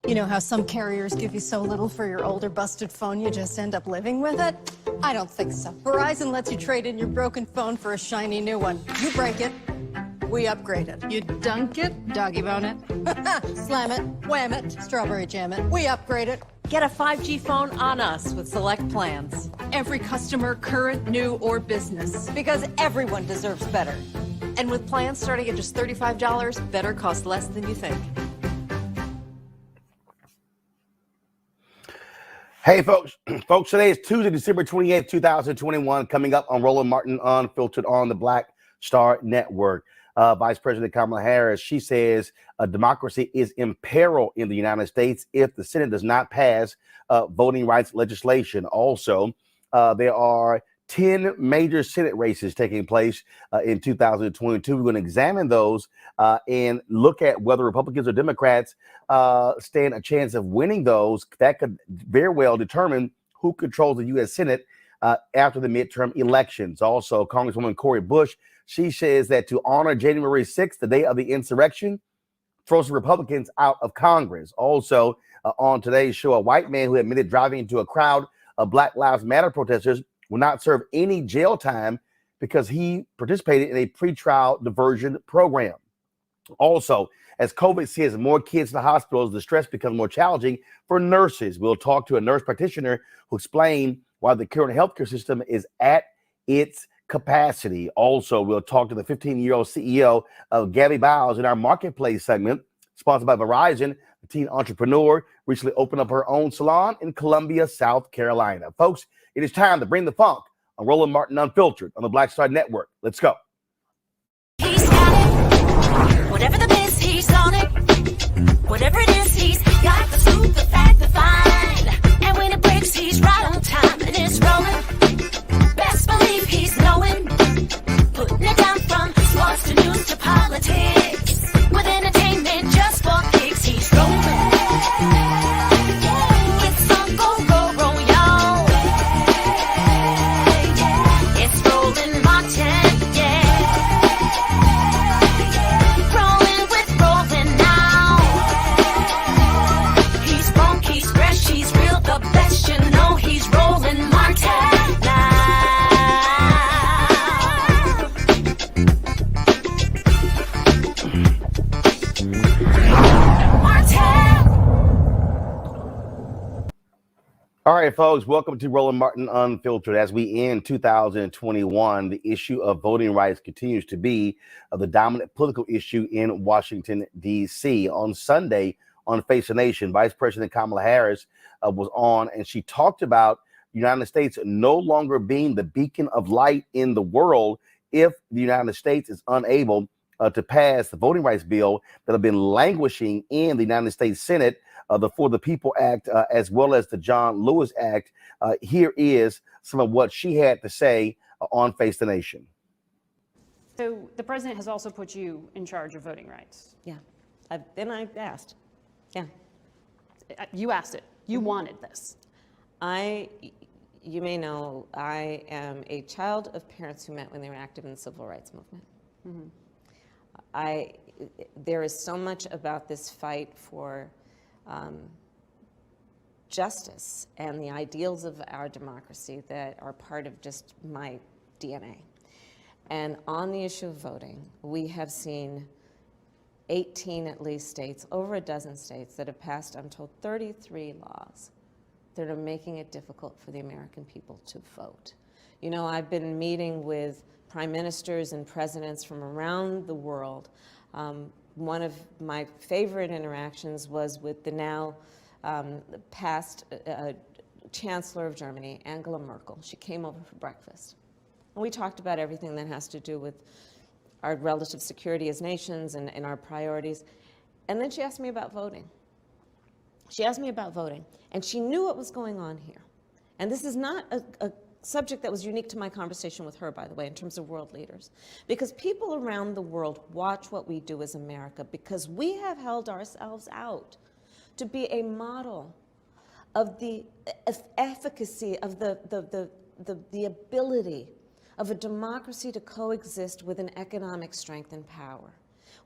You know how some carriers give you so little for your older busted phone you just end up living with it? I don't think so. Verizon lets you trade in your broken phone for a shiny new one. You break it, we upgrade it. You dunk it, doggy bone it, slam it, wham it, strawberry jam it, we upgrade it. Get a 5G phone on us with select plans. Every customer, current, new, or business. Because everyone deserves better. And with plans starting at just $35, better costs less than you think. Hey, folks, today is Tuesday, December 28th, 2021, coming up on Roland Martin Unfiltered on the Black Star Network. Vice President Kamala Harris, she says democracy is in peril in the United States if the Senate does not pass voting rights legislation. Also, there are 10 major Senate races taking place in 2022. We're going to examine those and look at whether Republicans or Democrats stand a chance of winning those. That could very well determine who controls the U.S. Senate after the midterm elections. Also, Congresswoman Cori Bush, she says that to honor January 6th, the day of the insurrection, throws the Republicans out of Congress. Also, on today's show, a white man who admitted driving into a crowd of Black Lives Matter protesters will not serve any jail time because he participated in a pretrial diversion program. Also, As COVID sends more kids to hospitals, the stress becomes more challenging for nurses. We'll talk to a nurse practitioner who explains why the current healthcare system is at its capacity. Also, we'll talk to the 15-year-old CEO of Gabbybows in our marketplace segment, sponsored by Verizon. The teen entrepreneur recently opened up her own salon in Columbia, South Carolina. Folks, it is time to bring the funk on Roland Martin Unfiltered on the Black Star Network. Let's go. He's got it. Whatever the biz, he's on it. Whatever it is, he's got the scoop, the fact, the find. And when it breaks, he's right on time and it's rolling. Best believe he's knowing. Putting it down from sports to news to politics. With entertainment just for kicks, he's rolling. It's on go, y'all. It's Roland Martin, yeah. Rolling with Roland now. He's funk, he's fresh, he's real, the best, you know he's Roland Martin now. All right, folks, welcome to Roland Martin Unfiltered. As we end 2021, the issue of voting rights continues to be the dominant political issue in Washington, D.C. On Sunday on Face the Nation, Vice President Kamala Harris was on, and she talked about the United States no longer being the beacon of light in the world if the United States is unable to pass the voting rights bill that have been languishing in the United States Senate, the For the People Act, as well as the John Lewis Act. Here is some of what she had to say on Face the Nation. So the president has also put you in charge of voting rights. Yeah, I asked. Yeah, You asked it. You wanted this. you may know, I am a child of parents who met when they were active in the civil rights movement. There is so much about this fight for justice and the ideals of our democracy that are part of just my DNA. And on the issue of voting, we have seen 18 at least states, over a dozen states that have passed, I'm told, 33 laws that are making it difficult for the American people to vote. You know, I've been meeting with prime ministers and presidents from around the world. One of my favorite interactions was with the now past Chancellor of Germany, Angela Merkel. She came over for breakfast. And we talked about everything that has to do with our relative security as nations and our priorities. And then she asked me about voting. She asked me about voting, and she knew what was going on here. And this is not a subject that was unique to my conversation with her, by the way, in terms of world leaders. Because people around the world watch what we do as America, because we have held ourselves out to be a model of the efficacy of the ability of a democracy to coexist with an economic strength and power.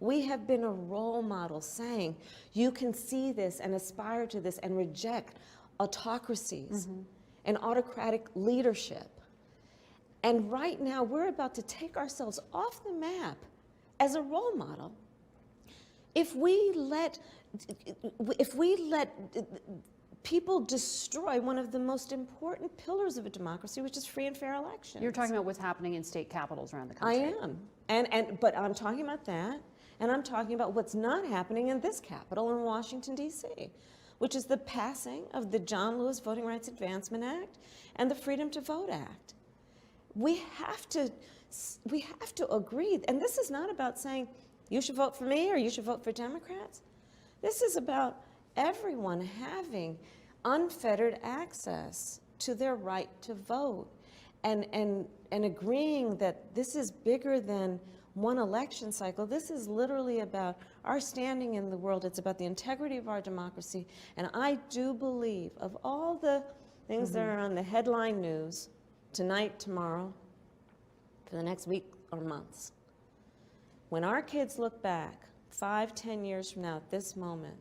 We have been a role model saying, you can see this and aspire to this and reject autocracies and autocratic leadership. And right now, we're about to take ourselves off the map as a role model if we let people destroy one of the most important pillars of a democracy, which is free and fair elections. You're talking about what's happening in state capitals around the country. I am. But I'm talking about that, and I'm talking about what's not happening in this capital in Washington, D.C., which is the passing of the John Lewis Voting Rights Advancement Act and the Freedom to Vote Act. We have to agree, and this is not about saying you should vote for me or you should vote for Democrats. This is about everyone having unfettered access to their right to vote and agreeing that this is bigger than one election cycle. This is literally about our standing in the world. It's about the integrity of our democracy. And I do believe, of all the things that are on the headline news tonight, tomorrow, for the next week or months, when our kids look back 5-10 years from now at this moment,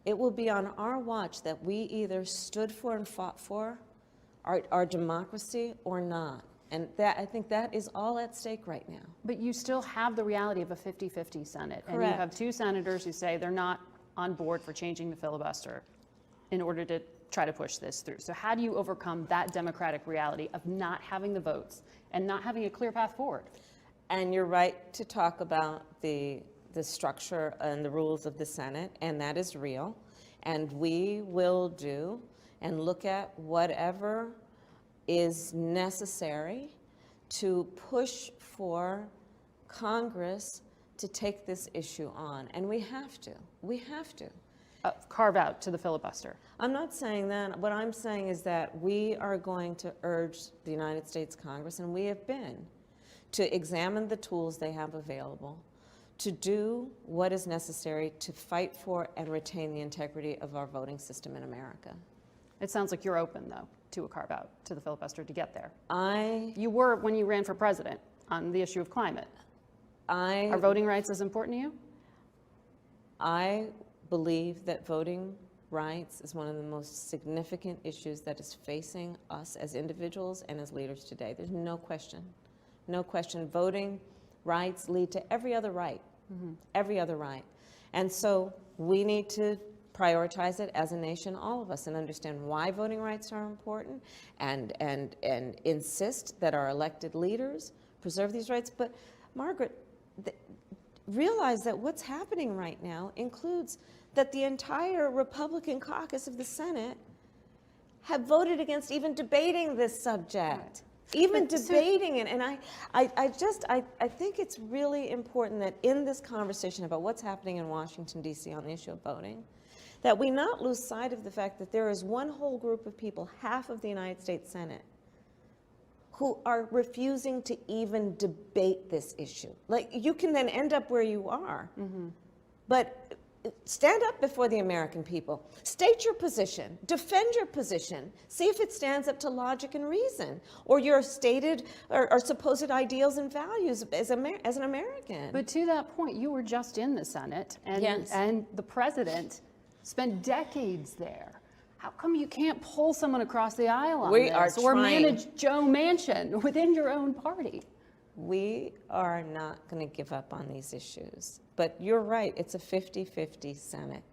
it will be on our watch that we either stood for and fought for our democracy or not. And that, I think that is all at stake right now. But you still have the reality of a 50-50 Senate. And you Correct. have 2 senators who say they're not on board for changing the filibuster in order to try to push this through. So how do you overcome that democratic reality of not having the votes and not having a clear path forward? And you're right to talk about the structure and the rules of the Senate, and that is real. And we will do and look at whatever is necessary to push for Congress to take this issue on. And we have to. Carve out to the filibuster. I'm not saying that. What I'm saying is that we are going to urge the United States Congress, and we have been, to examine the tools they have available, to do what is necessary to fight for and retain the integrity of our voting system in America. It sounds like you're open, though, to a carve-out to the filibuster to get there. You I were when you ran for president on the issue of climate. Are voting rights as important to you? I believe that voting rights is one of the most significant issues that is facing us as individuals and as leaders today. There's no question. No question. Voting rights lead to every other right. Every other right. And so we need to prioritize it as a nation, all of us, and understand why voting rights are important and insist that our elected leaders preserve these rights. But Margaret, realize that what's happening right now includes that the entire Republican caucus of the Senate have voted against even debating this subject. Even debating it. And I think it's really important that in this conversation about what's happening in Washington, D.C. on the issue of voting, that we not lose sight of the fact that there is one whole group of people, half of the United States Senate, who are refusing to even debate this issue. Like, you can then end up where you are. But stand up before the American people. State your position. Defend your position. See if it stands up to logic and reason, or your stated or supposed ideals and values as an American. But to that point, you were just in the Senate, and, Yes. and the president spent decades there. How come you can't pull someone across the aisle on We this, are or trying. manage Joe Manchin within your own party? We are not going to give up on these issues. But you're right, it's a 50-50 Senate.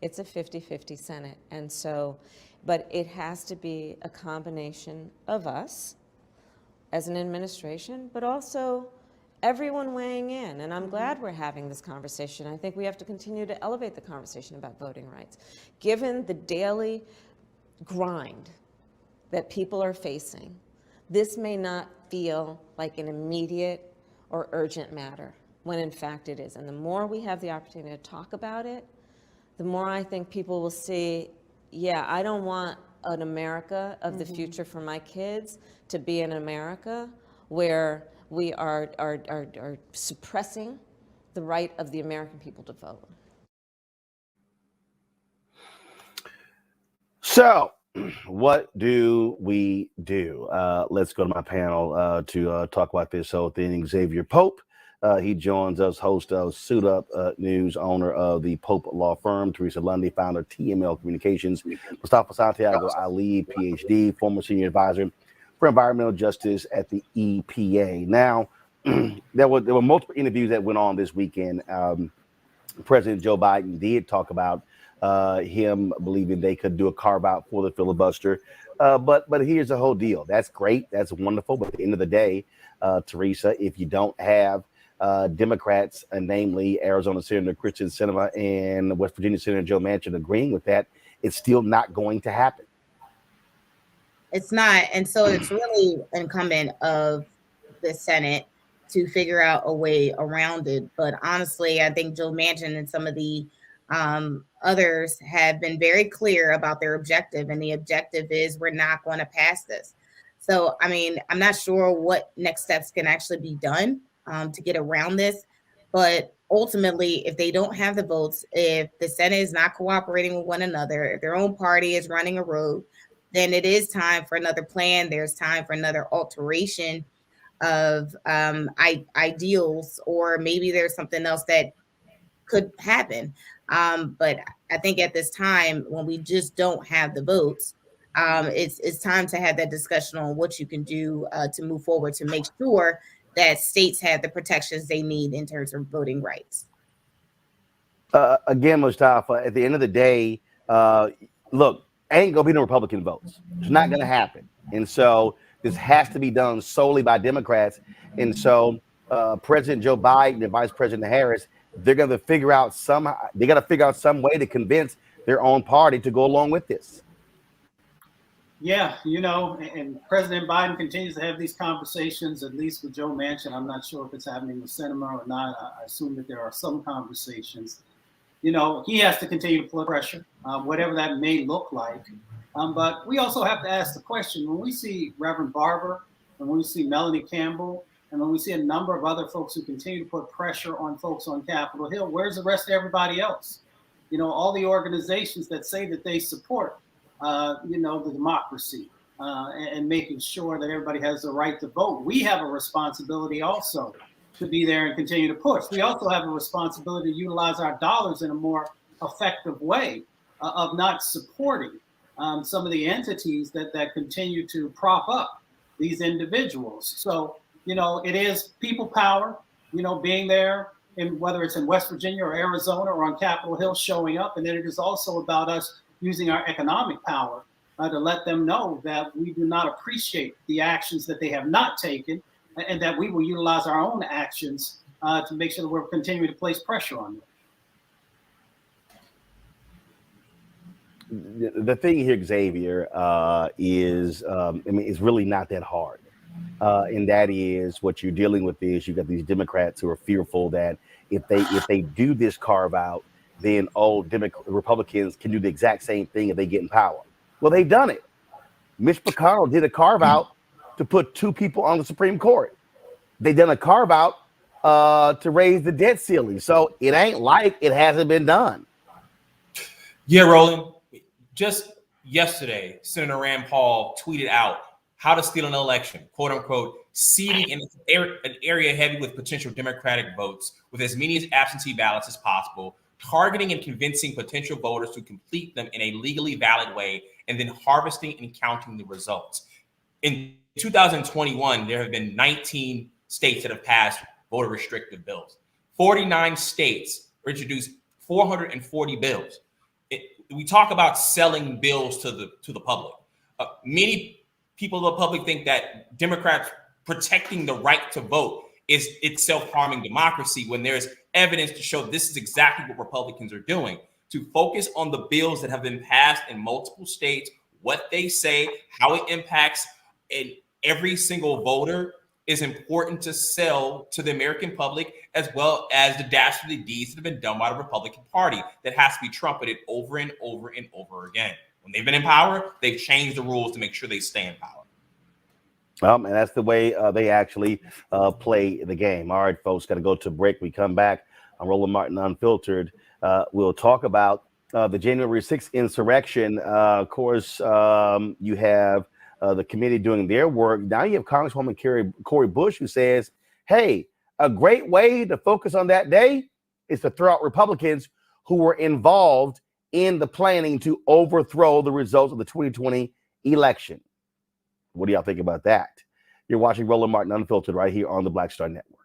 It's a 50-50 Senate. And so, but it has to be a combination of us as an administration, but also everyone weighing in. And I'm glad we're having this conversation. I think we have to continue to elevate the conversation about voting rights. Given the daily grind that people are facing, this may not feel like an immediate or urgent matter, when in fact it is. And the more we have the opportunity to talk about it, the more I think people will see, yeah, I don't want an America of the future for my kids to be an America where we are suppressing the right of the American people to vote. So, what do we do? Let's go to my panel to talk about this whole thing. Xavier Pope, he joins us, host of Suit Up News, owner of the Pope Law Firm. Teresa Lundy, founder of TML Communications. Mustafa Santiago Ali, PhD, former senior advisor for environmental justice at the EPA. Now, there were multiple interviews that went on this weekend. President Joe Biden did talk about him believing they could do a carve out for the filibuster. But here's the whole deal. That's great. That's wonderful. But at the end of the day, Teresa, if you don't have Democrats, namely Arizona Senator Kristen Sinema and West Virginia Senator Joe Manchin agreeing with that, it's still not going to happen. It's not. And so it's really incumbent of the Senate to figure out a way around it. But honestly, I think Joe Manchin and some of the others have been very clear about their objective. And the objective is we're not going to pass this. So, I mean, I'm not sure what next steps can actually be done to get around this. But ultimately, if they don't have the votes, if the Senate is not cooperating with one another, if their own party is running a road, then it is time for another plan. There's time for another alteration of ideals, or maybe there's something else that could happen. But I think at this time, when we just don't have the votes, It's time to have that discussion on what you can do to move forward to make sure that states have the protections they need in terms of voting rights. Again, Mustafa, at the end of the day, look, ain't gonna be no Republican votes. It's not gonna happen. And so this has to be done solely by Democrats. And so President Joe Biden and Vice President Harris, they're gonna figure out some way to convince their own party to go along with this. Yeah, and President Biden continues to have these conversations, at least with Joe Manchin. I'm not sure if it's happening with Sinema or not. I assume that there are some conversations. He has to continue to put pressure, whatever that may look like. But we also have to ask the question, when we see Reverend Barber, and when we see Melanie Campbell, and when we see a number of other folks who continue to put pressure on folks on Capitol Hill, where's the rest of everybody else? All the organizations that say that they support the democracy and making sure that everybody has the right to vote. We have a responsibility also to be there and continue to push. We also have a responsibility to utilize our dollars in a more effective way of not supporting some of the entities that continue to prop up these individuals. So, it is people power, being there, and whether it's in West Virginia or Arizona or on Capitol Hill showing up. And then it is also about us using our economic power to let them know that we do not appreciate the actions that they have not taken, and that we will utilize our own actions to make sure that we're continuing to place pressure on them. The thing here, Xavier, is it's really not that hard. And that is what you're dealing with is you've got these Democrats who are fearful that if they do this carve out, then Republicans can do the exact same thing if they get in power. Well, they've done it. Mitch McConnell did a carve out to put 2 people on the Supreme Court. They've done a carve out to raise the debt ceiling. So it ain't like it hasn't been done. Yeah, Roland. Just yesterday, Senator Rand Paul tweeted out how to steal an election, quote unquote, seeding in an area heavy with potential Democratic votes with as many absentee ballots as possible, targeting and convincing potential voters to complete them in a legally valid way, and then harvesting and counting the results. In 2021, there have been 19 states that have passed voter restrictive bills. 49 states introduced 440 bills. We talk about selling bills to the public. Many people in the public think that Democrats protecting the right to vote is itself harming democracy, when there's evidence to show this is exactly what Republicans are doing, to focus on the bills that have been passed in multiple states, what they say, how it impacts and every single voter is important to sell to the American public, as well as the dastardly deeds that have been done by the Republican Party that has to be trumpeted over and over and over again. When they've been in power, they've changed the rules to make sure they stay in power. And that's the way they actually play the game. All right, folks, got to go to break. We come back on Roland Martin Unfiltered. We'll talk about the January 6th insurrection. Of course, you have the committee doing their work. Now you have Congresswoman Cori Bush, who says, hey, a great way to focus on that day is to throw out Republicans who were involved in the planning to overthrow the results of the 2020 election. What do y'all think about that? You're watching Roland Martin Unfiltered right here on the Black Star Network.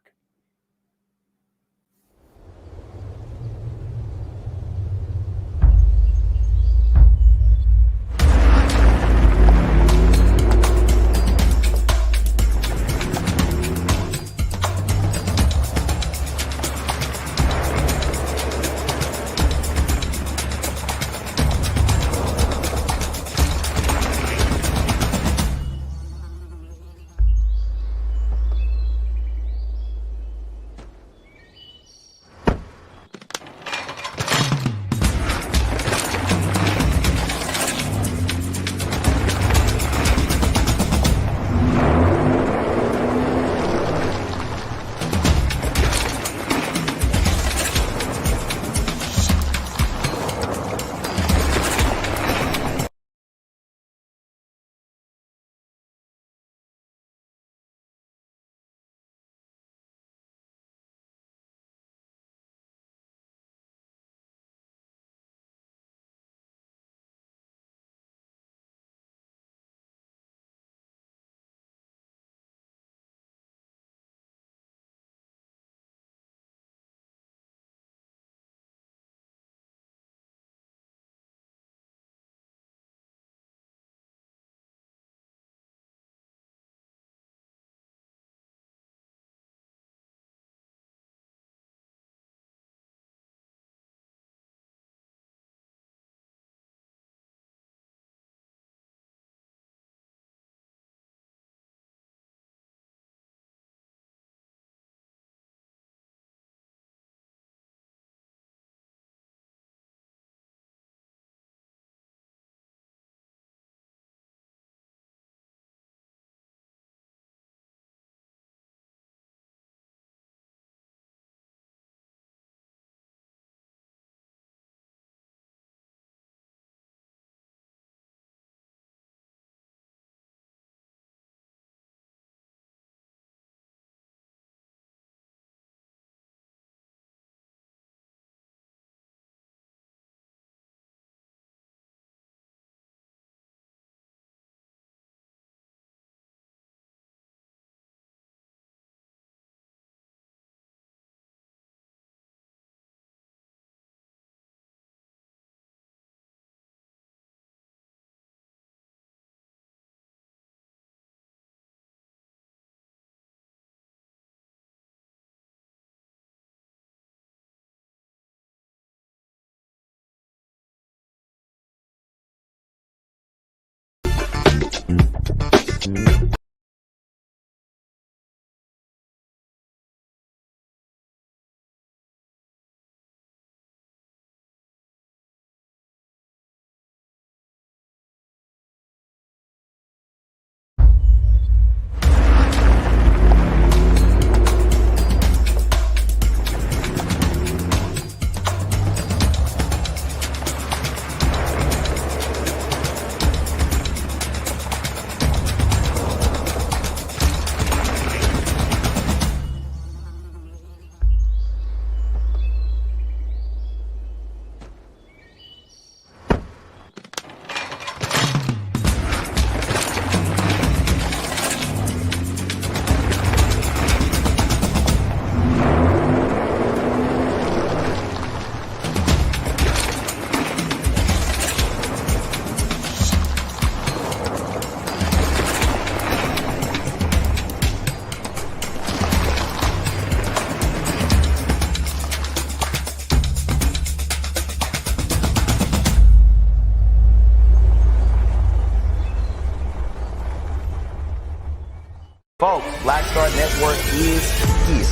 Folks, Black Star Network is here.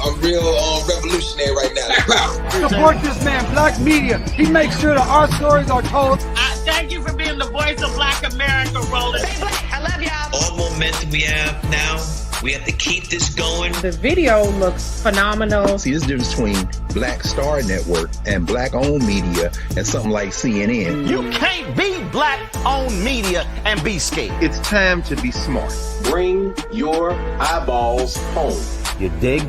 I'm real revolutionary right now. Support this man, Black Media. He makes sure that our stories are told. Thank you for being the voice of Black America, Roland. Stay black. I love y'all. All momentum we have now, we have to keep this going. The video looks phenomenal. See, this difference between Black Star Network and Black-owned media and something like CNN. You can't be Black-owned media and be scared. It's time to be smart. Bring your eyeballs home. You dig?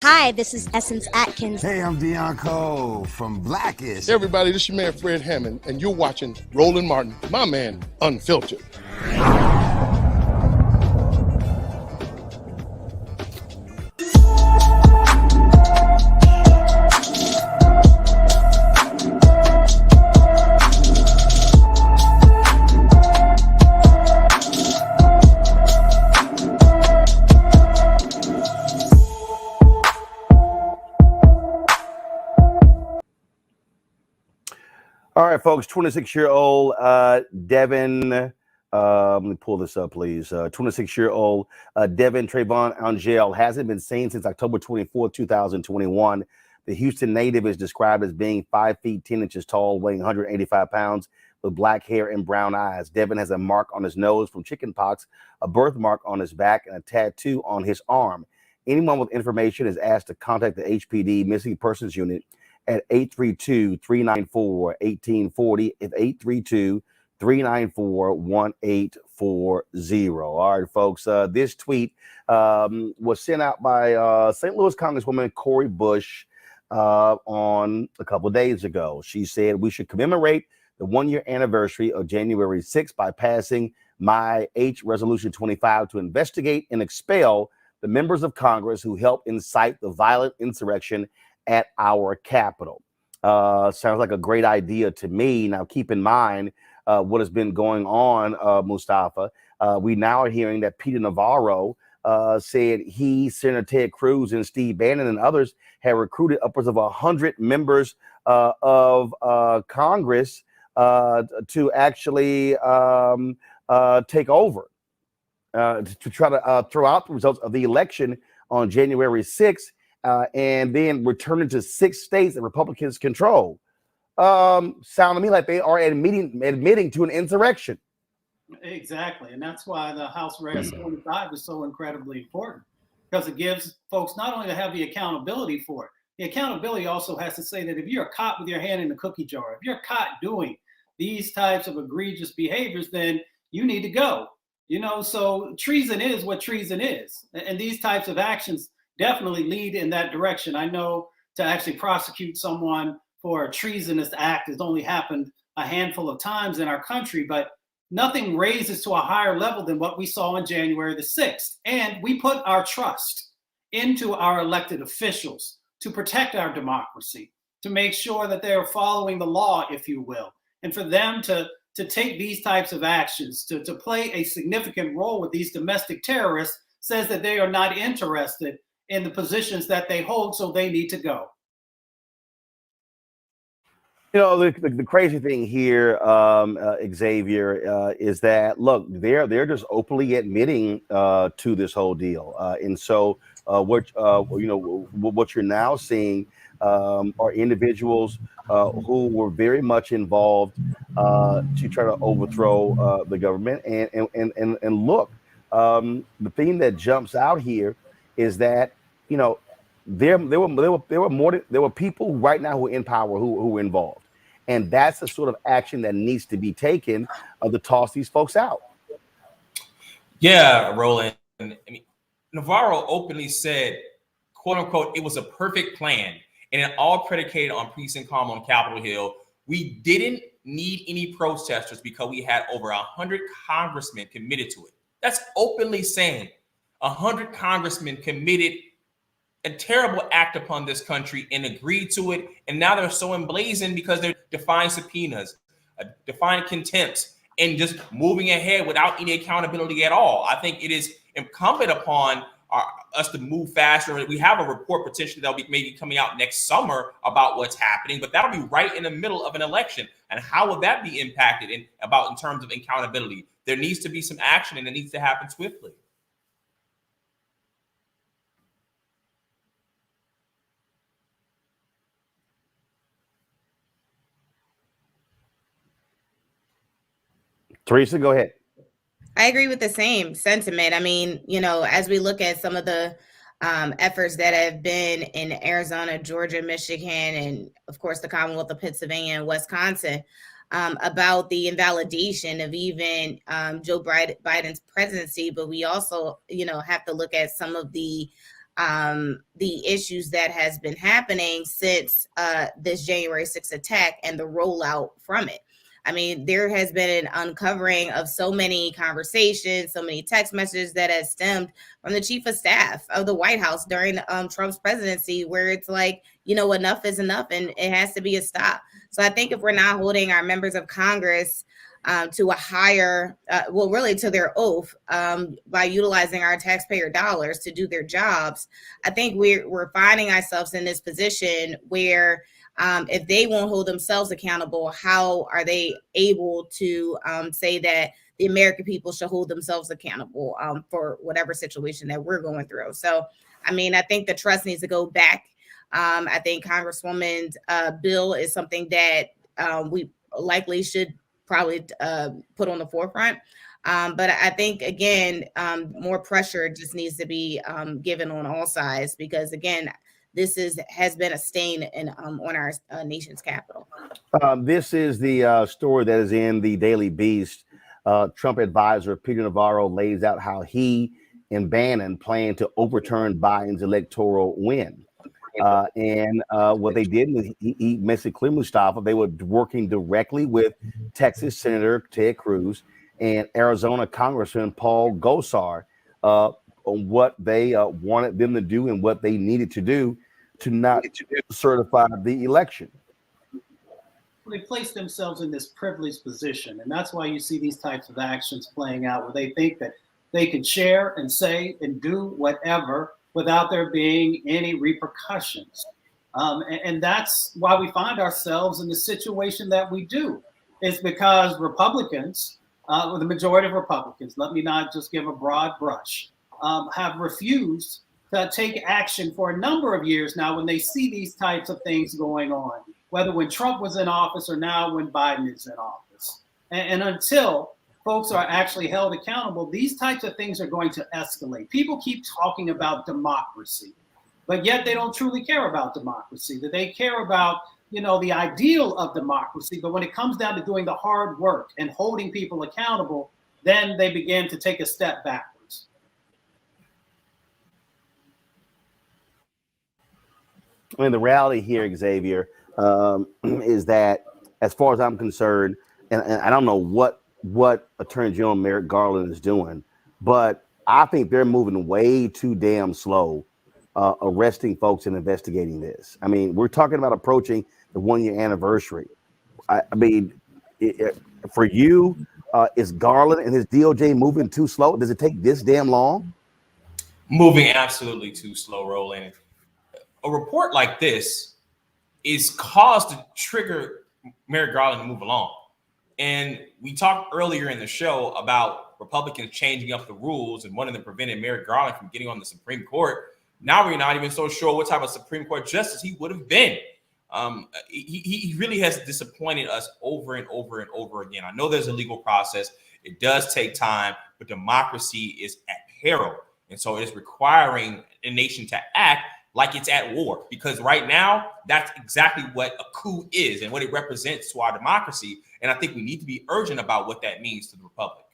Hi, this is Essence Atkins. Hey, I'm Deion Cole from Blackish. Hey everybody, this is your man Fred Hammond, and you're watching Roland Martin, my man, Unfiltered. All right, folks, 26-year-old Devin, let me pull this up, please. 26-year-old Devin Trayvon Angel hasn't been seen since October 24, 2021. The Houston native is described as being 5 feet 10 inches tall, weighing 185 pounds, with black hair and brown eyes. Devin has a mark on his nose from chickenpox, a birthmark on his back, and a tattoo on his arm. Anyone with information is asked to contact the HPD Missing Persons Unit at 832-394-1840. It's 832-394-1840. All right, folks, this tweet was sent out by St. Louis Congresswoman Cori Bush on a couple of days ago. She said we should commemorate the 1-year anniversary of January 6th by passing my H Resolution 25 to investigate and expel the members of Congress who helped incite the violent insurrection at our Capitol. Sounds like a great idea to me. Now, keep in mind what has been going on, Mustafa. We now are hearing that Peter Navarro said he, Senator Ted Cruz, and Steve Bannon and others have recruited upwards of 100 members of Congress to actually take over, to try to throw out the results of the election on January 6th. And then returning to 6 states that Republicans control. Sound to me like they are admitting to an insurrection. Exactly. And that's why the House Res 25 is so incredibly important, because it gives folks not only to have the accountability for it, the accountability also has to say that if you're caught with your hand in the cookie jar, if you're caught doing these types of egregious behaviors, then you need to go. You know, so treason is what treason is. And these types of actions definitely lead in that direction. I know to actually prosecute someone for a treasonous act has only happened a handful of times in our country, but nothing raises to a higher level than what we saw on January the 6th. And we put our trust into our elected officials to protect our democracy, to make sure that they are following the law, if you will, and for them to take these types of actions, to play a significant role with these domestic terrorists, says that they are not interested in the positions that they hold, so they need to go. You know, the crazy thing here, Xavier, is that look, they're just openly admitting to this whole deal, and so what you're now seeing are individuals who were very much involved to try to overthrow the government, and look, the thing that jumps out here is that there were people right now who are in power who were involved, and that's the sort of action that needs to be taken to toss these folks out. Yeah, Roland. I mean, Navarro openly said, "quote unquote," it was a perfect plan, and it all predicated on peace and calm on Capitol Hill. We didn't need any protesters because we had over 100 congressmen committed to it. That's openly saying 100 congressmen committed a terrible act upon this country and agreed to it, and now they're so emblazoned because they're defying subpoenas, defying contempt, and just moving ahead without any accountability at all. I think it is incumbent upon us to move faster. We have a report potentially that'll be maybe coming out next summer about what's happening, but that'll be right in the middle of an election. And how will that be impacted in terms of accountability? There needs to be some action, and it needs to happen swiftly. Teresa, go ahead. I agree with the same sentiment. I mean, as we look at some of the efforts that have been in Arizona, Georgia, Michigan, and of course the Commonwealth of Pennsylvania and Wisconsin, about the invalidation of even Joe Biden's presidency, but we also, have to look at some of the issues that has been happening since this January 6th attack and the rollout from it. I mean, there has been an uncovering of so many conversations, so many text messages that has stemmed from the chief of staff of the White House during Trump's presidency, where it's like, enough is enough and it has to be a stop. So I think if we're not holding our members of Congress to a higher, really to their oath by utilizing our taxpayer dollars to do their jobs, I think we're finding ourselves in this position where if they won't hold themselves accountable, how are they able to say that the American people should hold themselves accountable for whatever situation that we're going through? So, I mean, I think the trust needs to go back. I think Congresswoman's bill is something that we likely should probably put on the forefront. But I think, again, more pressure just needs to be given on all sides, because, again, this has been a stain on our nation's capital. This is the story that is in the Daily Beast. Trump advisor Peter Navarro lays out how he and Bannon plan to overturn Biden's electoral win. And what they did was he makes it clear, Mustafa, they were working directly with Texas Senator Ted Cruz and Arizona Congressman Paul Gosar on what they wanted them to do and what they needed to do to not certify the election. They place themselves in this privileged position, and that's why you see these types of actions playing out, where they think that they can share and say and do whatever without there being any repercussions. And that's why we find ourselves in the situation that we do. It's because Republicans, the majority of Republicans, let me not just give a broad brush, have refused to take action for a number of years now when they see these types of things going on, whether when Trump was in office or now when Biden is in office. And until folks are actually held accountable, these types of things are going to escalate. People keep talking about democracy, but yet they don't truly care about democracy. That they care about, the ideal of democracy, but when it comes down to doing the hard work and holding people accountable, then they begin to take a step backwards. I mean, the reality here, Xavier, is that as far as I'm concerned, and I don't know what Attorney General Merrick Garland is doing, but I think they're moving way too damn slow arresting folks and investigating this? I mean, we're talking about approaching the 1-year anniversary. I mean, for you, is Garland and his DOJ moving too slow? Does it take this damn long? Moving absolutely too slow, Roland. A report like this is caused to trigger Merrick Garland to move along. And we talked earlier in the show about Republicans changing up the rules and wanting to prevent Merrick Garland from getting on the Supreme Court. Now we're not even so sure what type of Supreme Court justice he would have been. He really has disappointed us over and over and over again. I know there's a legal process. It does take time, but democracy is at peril. And so it is requiring a nation to act like it's at war, because right now, that's exactly what a coup is and what it represents to our democracy. And I think we need to be urgent about what that means to the republic.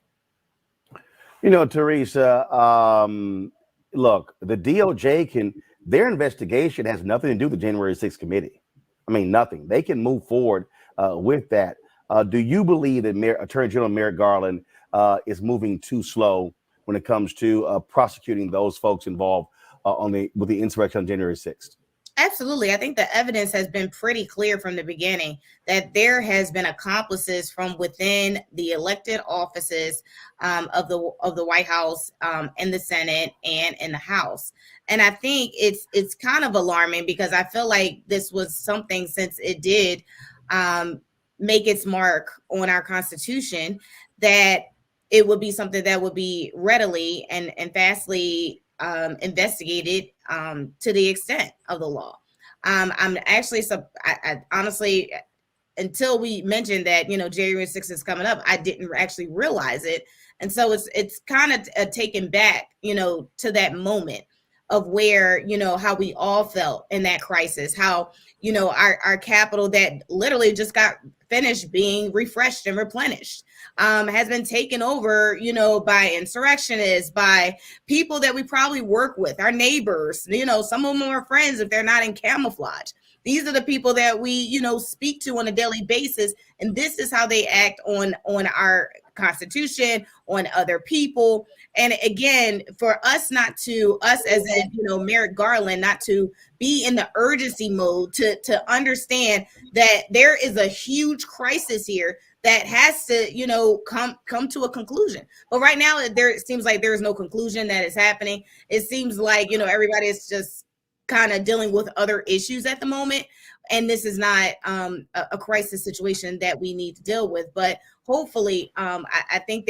You know, Teresa, look, the DOJ their investigation has nothing to do with the January 6th committee. I mean, nothing. They can move forward with that. Do you believe that Attorney General Merrick Garland is moving too slow when it comes to prosecuting those folks involved with the insurrection on January 6th? Absolutely. I think the evidence has been pretty clear from the beginning that there has been accomplices from within the elected offices of the White House, in the Senate, and in the House. And I think it's kind of alarming, because I feel like this was something, since it did make its mark on our Constitution, that it would be something that would be readily and fastly investigated to the extent of the law. I'm actually, I honestly, until we mentioned that, January 6th is coming up, I didn't actually realize it. And so it's kind of taken back, to that moment of where, how we all felt in that crisis, how, our Capitol that literally just got finished being refreshed and replenished, has been taken over, by insurrectionists, by people that we probably work with, our neighbors, some of them are friends if they're not in camouflage. These are the people that we, speak to on a daily basis. And this is how they act on our Constitution, on other people. And again, for us as in, Merrick Garland, not to be in the urgency mode to understand that there is a huge crisis here that has to, come to a conclusion. But right now, it seems like there is no conclusion that is happening. It seems like, everybody is just kind of dealing with other issues at the moment. And this is not a crisis situation that we need to deal with. But hopefully, I think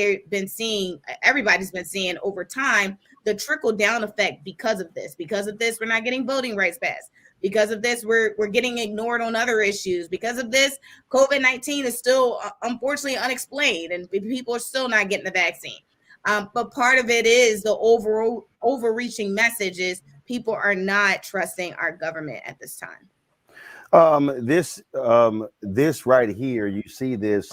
everybody's been seeing over time the trickle down effect because of this. Because of this, we're not getting voting rights passed. Because of this, we're getting ignored on other issues. Because of this, COVID-19 is still unfortunately unexplained, and people are still not getting the vaccine. But part of it is the overreaching message is people are not trusting our government at this time. This right here, you see this,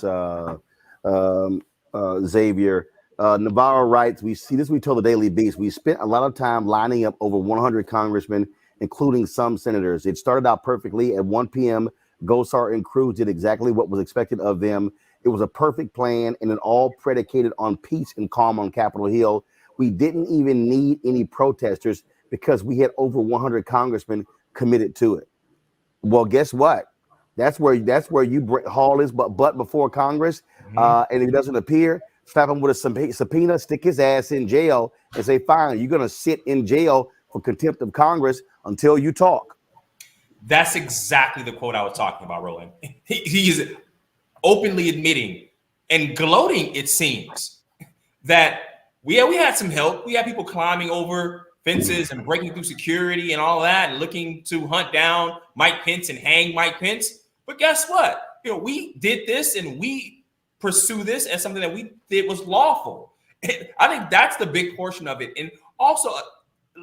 Xavier. Navarro writes, we see this, we told the Daily Beast, we spent a lot of time lining up over 100 congressmen, including some senators. It started out perfectly. At 1 p.m., Gosar and Cruz did exactly what was expected of them. It was a perfect plan, and it all predicated on peace and calm on Capitol Hill. We didn't even need any protesters because we had over 100 congressmen committed to it. Well, guess what? That's where you haul his butt before Congress, and if he doesn't appear, slap him with a subpoena, stick his ass in jail, and say, fine, you're going to sit in jail for contempt of Congress until you talk. That's exactly the quote I was talking about, Roland. He's openly admitting and gloating, it seems, that we had some help. We had people climbing over fences and breaking through security and all that, and looking to hunt down Mike Pence and hang Mike Pence. But guess what? We did this, and we pursue this as something that we did was lawful. And I think that's the big portion of it. And also,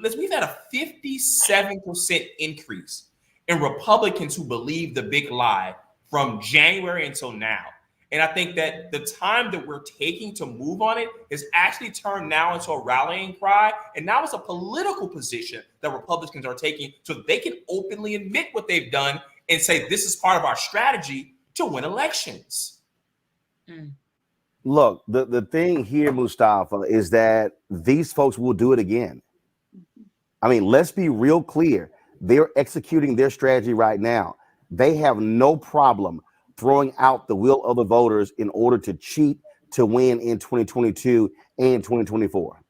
we've had a 57% increase in Republicans who believe the big lie from January until now. And I think that the time that we're taking to move on it has actually turned now into a rallying cry. And now it's a political position that Republicans are taking so that they can openly admit what they've done and say, this is part of our strategy to win elections. Look, the thing here, Mustafa, is that these folks will do it again. I mean, let's be real clear. They're executing their strategy right now. They have no problem throwing out the will of the voters in order to cheat to win in 2022 and 2024.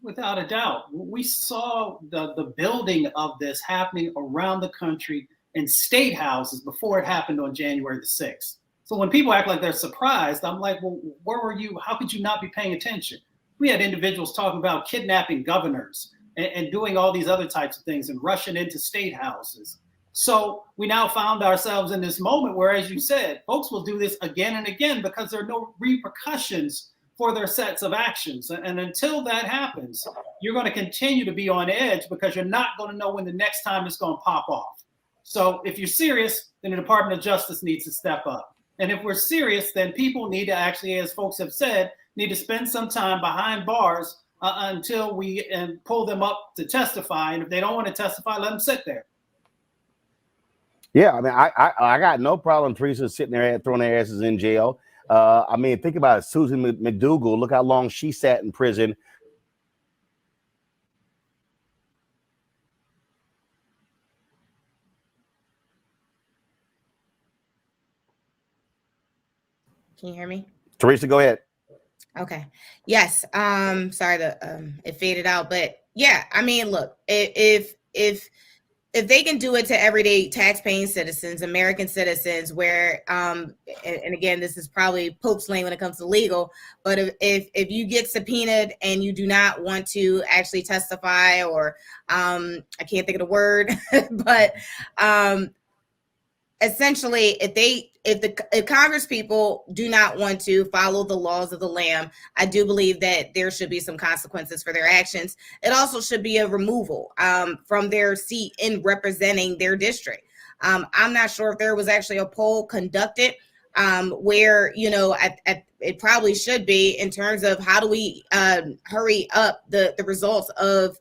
Without a doubt. We saw the building of this happening around the country in state houses before it happened on January the 6th. So when people act like they're surprised, I'm like, well, where were you? How could you not be paying attention? We had individuals talking about kidnapping governors and doing all these other types of things and rushing into state houses. So we now found ourselves in this moment where, as you said, folks will do this again and again because there are no repercussions for their sets of actions. And until that happens, you're going to continue to be on edge because you're not going to know when the next time it's going to pop off. So if you're serious, then the Department of Justice needs to step up. And if we're serious, then people need to actually, as folks have said, need to spend some time behind bars until we pull them up to testify. And if they don't want to testify, let them sit there. Yeah, I mean, I got no problem Teresa sitting there throwing their asses in jail. I mean, think about it. Susan McDougal, look how long she sat in prison. Can you hear me? Teresa, go ahead. Okay. Yes. Sorry that it faded out, but yeah, I mean, look, if they can do it to everyday tax-paying citizens, American citizens, where and again, this is probably Pope's lane when it comes to legal, but if you get subpoenaed and you do not want to actually testify, or I can't think of the word, but essentially, if Congress people do not want to follow the laws of the land, I do believe that there should be some consequences for their actions. It also should be a removal from their seat in representing their district. I'm not sure if there was actually a poll conducted where, you know, it probably should be in terms of how do we hurry up the results of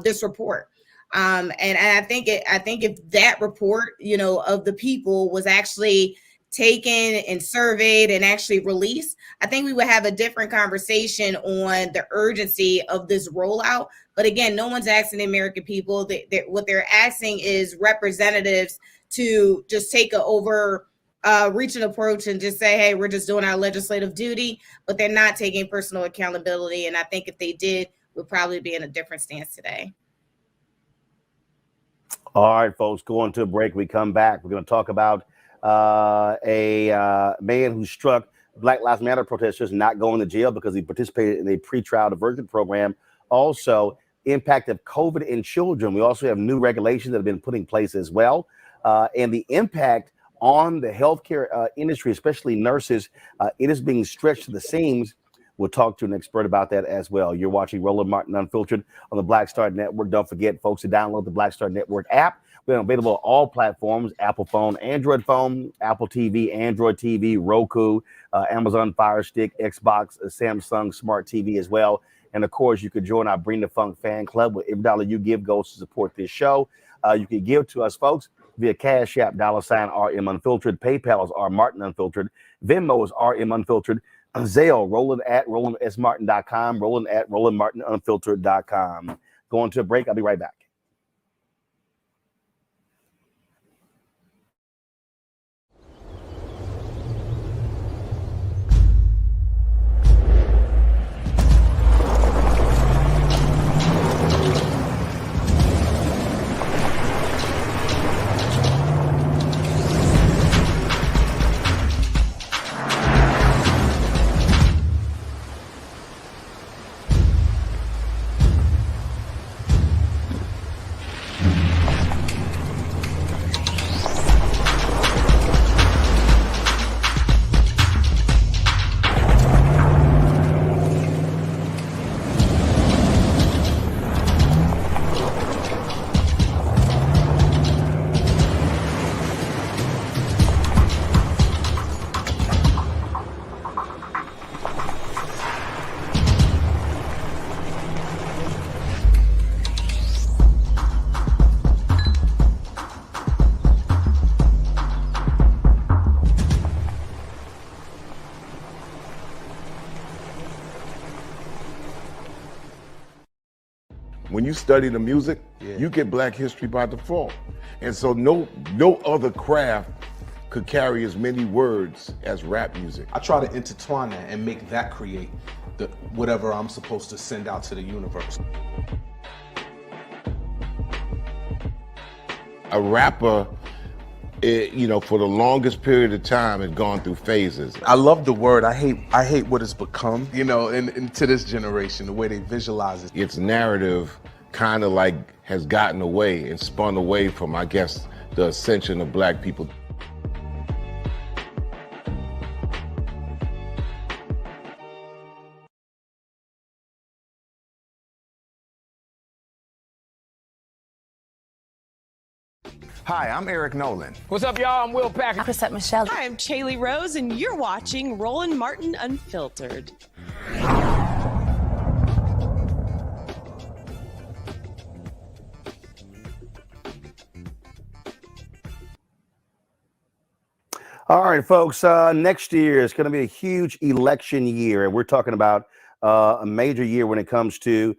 this report. And I think if that report, you know, of the people was actually taken and surveyed and actually released, I think we would have a different conversation on the urgency of this rollout. But again, no one's asking the American people. What they're asking is representatives to just take a overreaching approach and just say, hey, we're just doing our legislative duty, but they're not taking personal accountability. And I think if they did, we'd probably be in a different stance today. All right, folks, going to a break. We come back. We're going to talk about a man who struck Black Lives Matter protestors not going to jail because he participated in a pretrial diversion program. Also, impact of COVID in children. We also have new regulations that have been put in place as well. And the impact on the healthcare industry, especially nurses, it is being stretched to the seams. We'll talk to an expert about that as well. You're watching Roland Martin Unfiltered on the Black Star Network. Don't forget, folks, to download the Black Star Network app. We're available on all platforms: Apple phone, Android phone, Apple TV, Android TV, Roku, Amazon Fire Stick, Xbox, Samsung Smart TV as well. And of course, you could join our Bring the Funk fan club. With every dollar you give goes to support this show. You can give to us, folks, via Cash App, $RM Unfiltered. PayPal is R Martin Unfiltered. Venmo is RM Unfiltered. Zelle, Roland at RolandSMartin.com, Roland at RolandMartinUnfiltered.com. Going to a break. I'll be right back. you study the music, you get Black history by default. And so no other craft could carry as many words as rap music. I try to intertwine that and make that create whatever I'm supposed to send out to the universe. A rapper, for the longest period of time has gone through phases. I love the word. I hate what it's become, and to this generation, the way they visualize it. Its narrative kind of like has gotten away and spun away from, I guess, the ascension of Black people. Hi, I'm Eric Nolan. What's up, y'all? I'm Will Packer. What's up, Michelle? Hi, I'm Chaley Rose, and you're watching Roland Martin Unfiltered. All right, folks, next year is going to be a huge election year, and we're talking about a major year when it comes to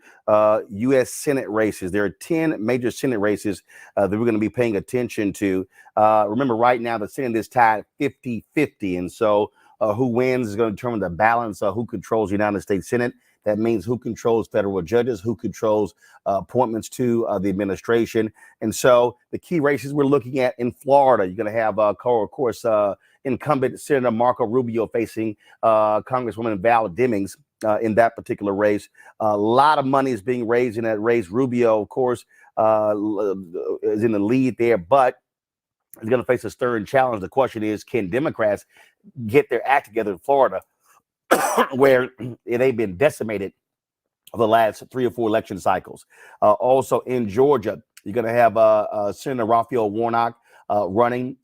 U.S. Senate races. There are 10 major Senate races that we're going to be paying attention to. Remember, right now, the Senate is tied 50-50, and so who wins is going to determine the balance of who controls the United States Senate. That means who controls federal judges, who controls appointments to the administration. And so the key races we're looking at in Florida, you're going to have, of course, incumbent Senator Marco Rubio facing Congresswoman Val Demings in that particular race. A lot of money is being raised in that race. Rubio, of course, is in the lead there, but he's going to face a stern challenge. The question is, can Democrats get their act together in Florida, where they've been decimated for the last 3 or 4 election cycles? Also in Georgia, you're going to have Senator Raphael Warnock running,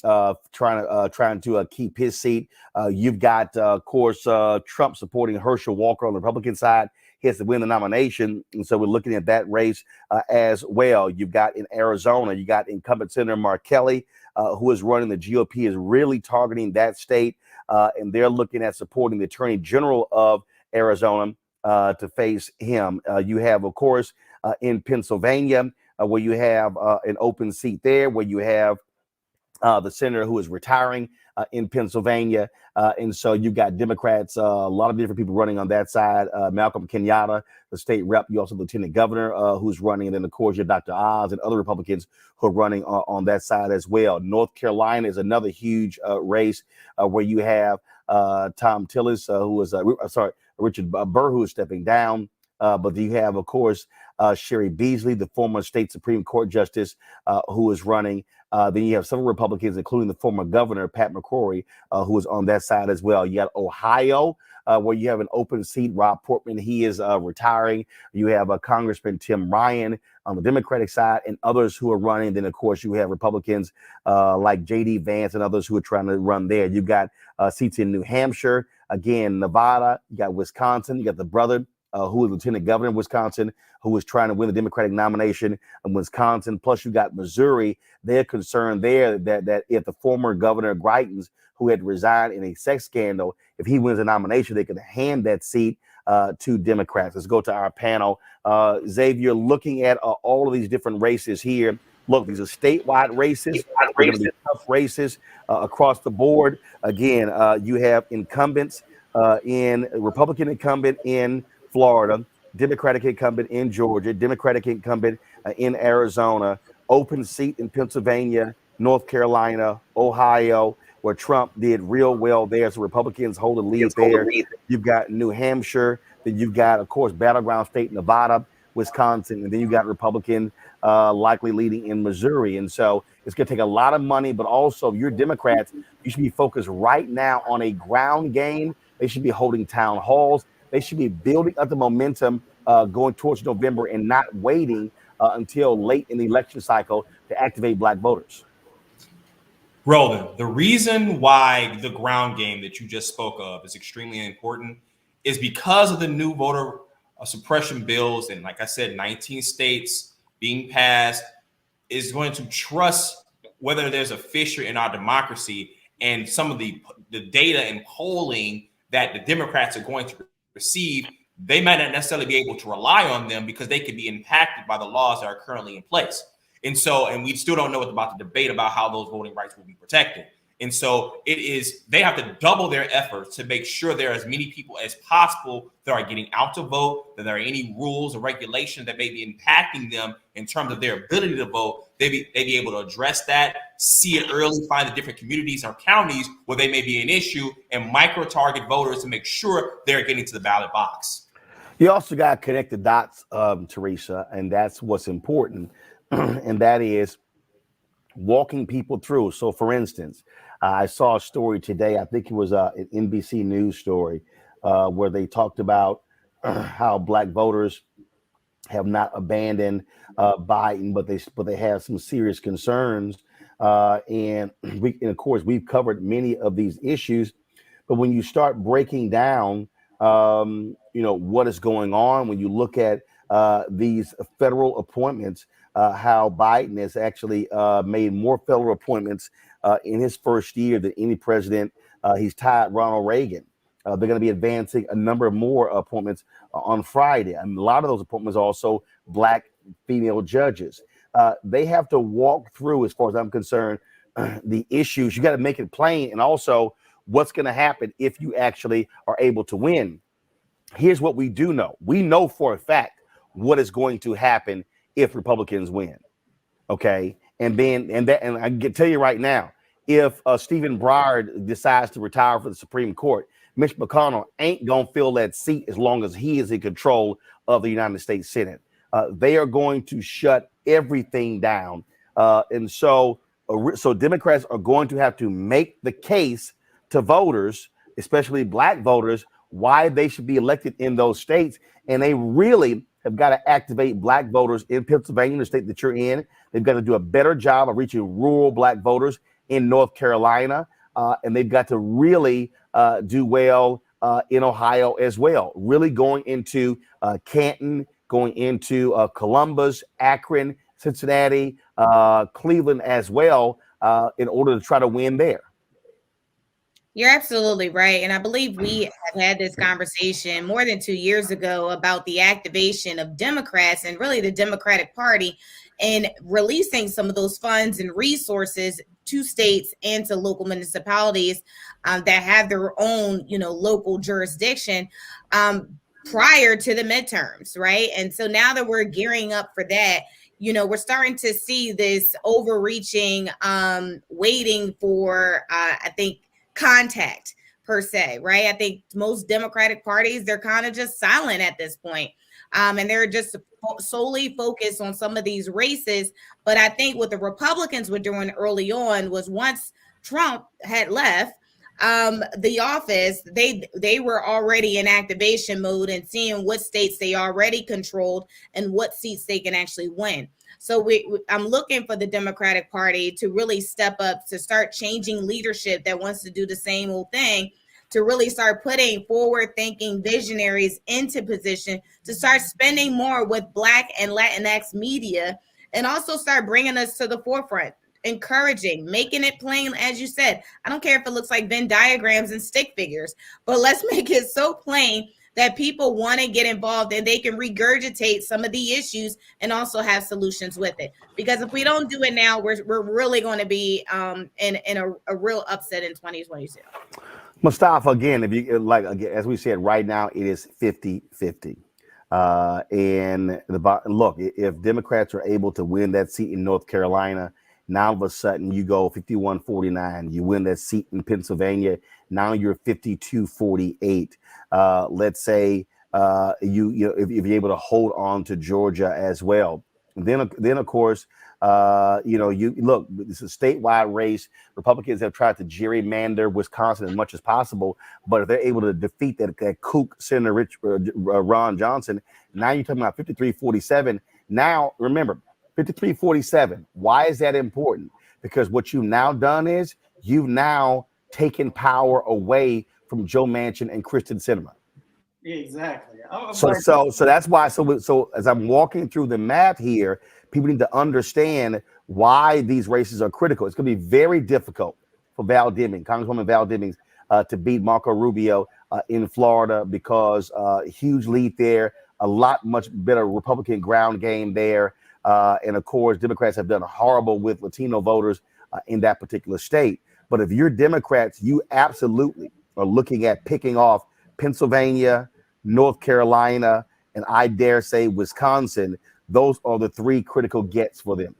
trying to keep his seat. You've got, of course, Trump supporting Herschel Walker on the Republican side. He has to win the nomination, and so we're looking at that race as well. You've got in Arizona, you got incumbent Senator Mark Kelly, who is running. The GOP is really targeting that state, and they're looking at supporting the Attorney General of Arizona to face him. You have, of course, in Pennsylvania, where you have an open seat there, where you have the senator who is retiring in Pennsylvania. And so you've got Democrats, a lot of different people running on that side. Malcolm Kenyatta, the state rep. You also have the lieutenant governor who's running. And then, of course, you have Dr. Oz and other Republicans who are running on that side as well. North Carolina is another huge race where you have Tom Tillis, who is, Richard Burr, who is stepping down. But you have, of course, Sherry Beasley, the former state Supreme Court justice, who is running. Then you have several Republicans, including the former governor, Pat McCrory, who is on that side as well. You got Ohio, where you have an open seat. Rob Portman, he is retiring. You have Congressman Tim Ryan on the Democratic side and others who are running. Then, of course, you have Republicans like J.D. Vance and others who are trying to run there. You've got seats in New Hampshire, again, Nevada. You got Wisconsin. You got the brother who is lieutenant governor of Wisconsin, who is trying to win the Democratic nomination in Wisconsin. Plus, you got Missouri. They're concerned there that if the former governor Greitens, who had resigned in a sex scandal, if he wins the nomination, they could hand that seat to Democrats. Let's go to our panel. Xavier, looking at all of these different races here. Look, these are statewide races. They're going to be tough races across the board. Again, you have incumbents Republican incumbent in Florida, Democratic incumbent in Georgia, Democratic incumbent in Arizona, open seat in Pennsylvania, North Carolina, Ohio, where Trump did real well there. So Republicans hold the lead there. You've got New Hampshire. Then you've got, of course, battleground state Nevada, Wisconsin, and then you've got Republican likely leading in Missouri. And so it's going to take a lot of money, but also you're Democrats, you should be focused right now on a ground game. They should be holding town halls. They should be building up the momentum going towards November and not waiting until late in the election cycle to activate Black voters. Roland, the reason why the ground game that you just spoke of is extremely important is because of the new voter suppression bills. And like I said, 19 states being passed is going to trust whether there's a fissure in our democracy and some of the data and polling that the Democrats are going to receive they might not necessarily be able to rely on them because they could be impacted by the laws that are currently in place. And we still don't know about the debate about how those voting rights will be protected. And so they have to double their efforts to make sure there are as many people as possible that are getting out to vote, that there are any rules or regulations that may be impacting them in terms of their ability to vote. They be able to address that, see it early, find the different communities or counties where they may be an issue, and micro-target voters to make sure they're getting to the ballot box. You also got to connect the dots, Teresa, and that's what's important, and that is walking people through. So, for instance, I saw a story today, I think it was an NBC News story, where they talked about how Black voters have not abandoned Biden, but they have some serious concerns. And of course, we've covered many of these issues. But when you start breaking down, what is going on, when you look at these federal appointments, how Biden has actually made more federal appointments in his first year than any president. He's tied Ronald Reagan. They're going to be advancing a number of more appointments on Friday. And a lot of those appointments are also Black female judges. They have to walk through, as far as I'm concerned, the issues. You got to make it plain, and also what's going to happen if you actually are able to win. Here's what we do know. We know for a fact what is going to happen if Republicans win. Okay. And I can tell you right now, if Stephen Breyer decides to retire from the Supreme Court, Mitch McConnell ain't going to fill that seat as long as he is in control of the United States Senate. They are going to shut everything down. And so Democrats are going to have to make the case to voters, especially Black voters, why they should be elected in those states. And they really have got to activate Black voters in Pennsylvania, the state that you're in. They've got to do a better job of reaching rural Black voters in North Carolina. And they've got to really do well in Ohio as well. Really going into Canton, going into Columbus, Akron, Cincinnati, Cleveland as well, in order to try to win there. You're absolutely right. And I believe we have had this conversation more than 2 years ago about the activation of Democrats and really the Democratic Party and releasing some of those funds and resources to states and to local municipalities that have their own, local jurisdiction prior to the midterms, right? And so now that we're gearing up for that, we're starting to see this overreaching, waiting for, I think, contact per se, right? I think most Democratic parties, they're kind of just silent at this point. And they're just solely focused on some of these races. But I think what the Republicans were doing early on was once Trump had left the office, they were already in activation mode and seeing what states they already controlled and what seats they can actually win. So I'm looking for the Democratic Party to really step up, to start changing leadership that wants to do the same old thing, to really start putting forward-thinking visionaries into position, to start spending more with Black and Latinx media, and also start bringing us to the forefront, encouraging, making it plain, as you said. I don't care if it looks like Venn diagrams and stick figures, but let's make it so plain that people want to get involved and they can regurgitate some of the issues and also have solutions with it. Because if we don't do it now, we're really going to be in a real upset in 2022. Mustafa, again, if you like, again, as we said, right now it is 50-50. And look, if Democrats are able to win that seat in North Carolina, now all of a sudden you go 51-49. You win that seat in Pennsylvania. Now you're 52-48. Let's say if you're able to hold on to Georgia as well. Then of course, you look, it's a statewide race. Republicans have tried to gerrymander Wisconsin as much as possible, but if they're able to defeat that kook Senator Ron Johnson, now you're talking about 53-47. Now remember, 53-47. Why is that important? Because what you've now done is you've now taken power away from Joe Manchin and Kyrsten Sinema. Exactly. So that's why. So as I'm walking through the math here, people need to understand why these races are critical. It's going to be very difficult for Congresswoman Val Demings, to beat Marco Rubio in Florida because huge lead there, much better Republican ground game there. And of course, Democrats have done horrible with Latino voters in that particular state. But if you're Democrats, you absolutely are looking at picking off Pennsylvania, North Carolina, and I dare say Wisconsin. Those are the three critical gets for them.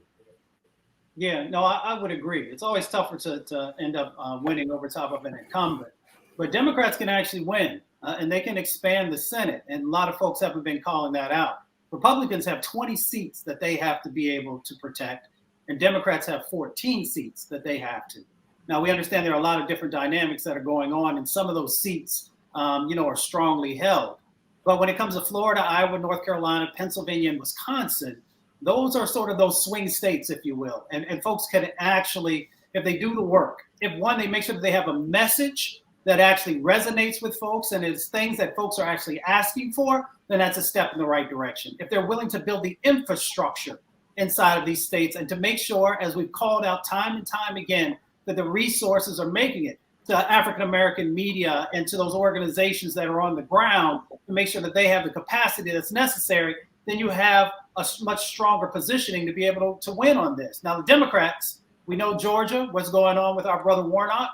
Yeah, no, I would agree. It's always tougher to end up winning over top of an incumbent. But Democrats can actually win, and they can expand the Senate. And a lot of folks haven't been calling that out. Republicans have 20 seats that they have to be able to protect, and Democrats have 14 seats that they have to. Now, we understand there are a lot of different dynamics that are going on, and some of those seats, are strongly held. But when it comes to Florida, Iowa, North Carolina, Pennsylvania, and Wisconsin, those are sort of those swing states, if you will. And folks can actually, if they do the work, if one, they make sure that they have a message that actually resonates with folks and is things that folks are actually asking for, then that's a step in the right direction. If they're willing to build the infrastructure inside of these states and to make sure, as we've called out time and time again, that the resources are making it to African-American media and to those organizations that are on the ground to make sure that they have the capacity that's necessary, then you have a much stronger positioning to be able to win on this. Now, the Democrats, we know Georgia, what's going on with our brother Warnock,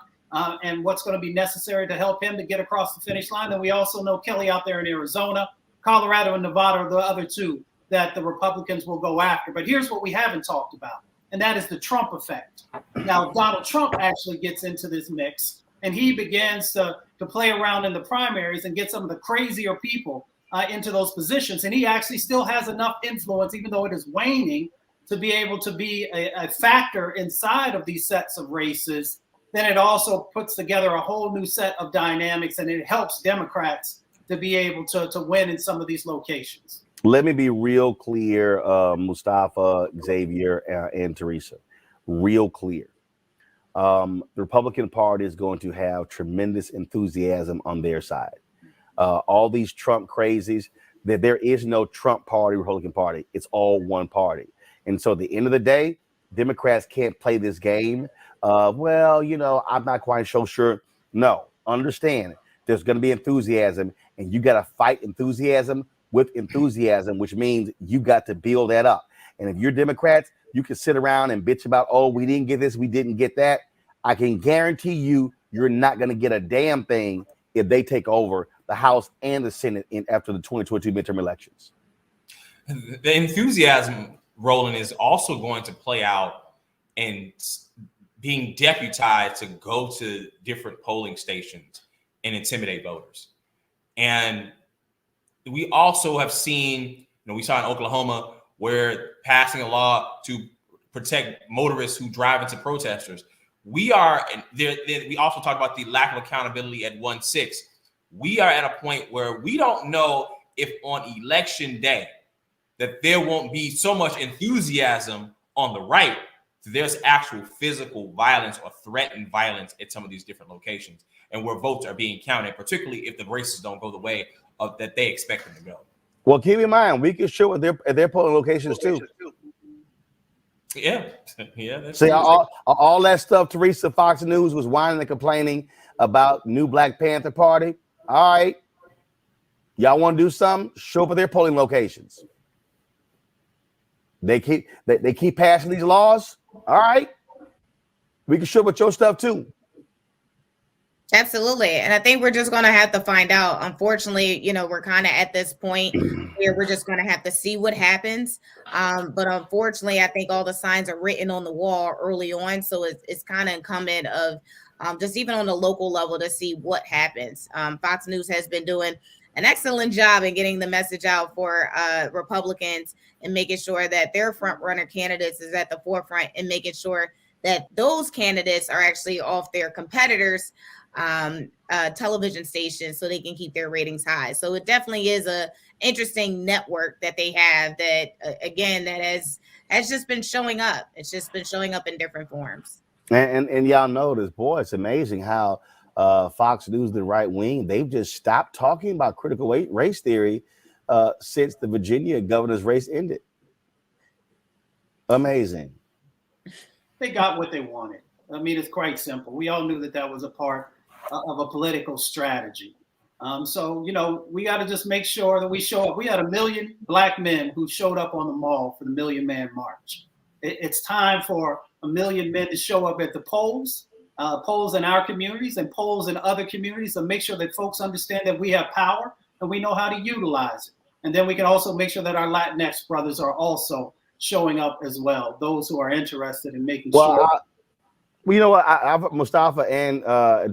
and what's going to be necessary to help him to get across the finish line. And we also know Kelly out there in Arizona, Colorado, and Nevada are the other two that the Republicans will go after. But here's what we haven't talked about, and that is the Trump effect. Now, Donald Trump actually gets into this mix, and he begins to play around in the primaries and get some of the crazier people into those positions. And he actually still has enough influence, even though it is waning, to be able to be a factor inside of these sets of races. Then it also puts together a whole new set of dynamics, and it helps Democrats to be able to win in some of these locations. Let me be real clear, Mustafa, Xavier, and Teresa. Real clear. The Republican Party is going to have tremendous enthusiasm on their side. All these Trump crazies, that there is no Trump party, Republican Party. It's all one party. And so at the end of the day, Democrats can't play this game. I'm not quite so sure. No, understand. There's going to be enthusiasm, and you got to fight enthusiasm with enthusiasm, which means you got to build that up. And if you're Democrats, you can sit around and bitch about, oh, we didn't get this, we didn't get that. I can guarantee you're not going to get a damn thing if they take over the House and the Senate after the 2022 midterm elections. The enthusiasm, Roland, is also going to play out in being deputized to go to different polling stations and intimidate voters. And we also have seen, we saw in Oklahoma where passing a law to protect motorists who drive into protesters. We are there. We also talk about the lack of accountability at 1-6. We are at a point where we don't know if on election day that there won't be so much enthusiasm on the right. There's actual physical violence or threatened violence at some of these different locations, and where votes are being counted, particularly if the races don't go the way of that they expect them to go. Well, keep in mind, we can show at their polling locations too. Yeah. That's See, all that stuff Teresa Fox News was whining and complaining about new Black Panther Party. All right, y'all want to do something? Show up at their polling locations. They keep passing these laws. All right, we can show up with your stuff too. Absolutely. And I think we're just going to have to find out. Unfortunately, we're kind of at this point where we're just going to have to see what happens. But unfortunately, I think all the signs are written on the wall early on. So it's kind of incumbent of just even on the local level to see what happens. Fox News has been doing an excellent job in getting the message out for Republicans and making sure that their front runner candidates is at the forefront and making sure that those candidates are actually off their competitors' television stations so they can keep their ratings high. So it definitely is a interesting network that they have that, again, that has just been showing up. It's just been showing up in different forms. And y'all notice, boy, it's amazing how Fox News, the right wing, they've just stopped talking about critical race theory since the Virginia governor's race ended. Amazing. They got what they wanted. I mean, it's quite simple. We all knew that was a part of a political strategy. So, we got to just make sure that we show up. We had 1 million Black men who showed up on the mall for the Million Man March. It's time for 1 million men to show up at the polls in our communities and polls in other communities, and make sure that folks understand that we have power and we know how to utilize it. And then we can also make sure that our Latinx brothers are also showing up as well, those who are interested in making sure. Well, you know what, Mustafa and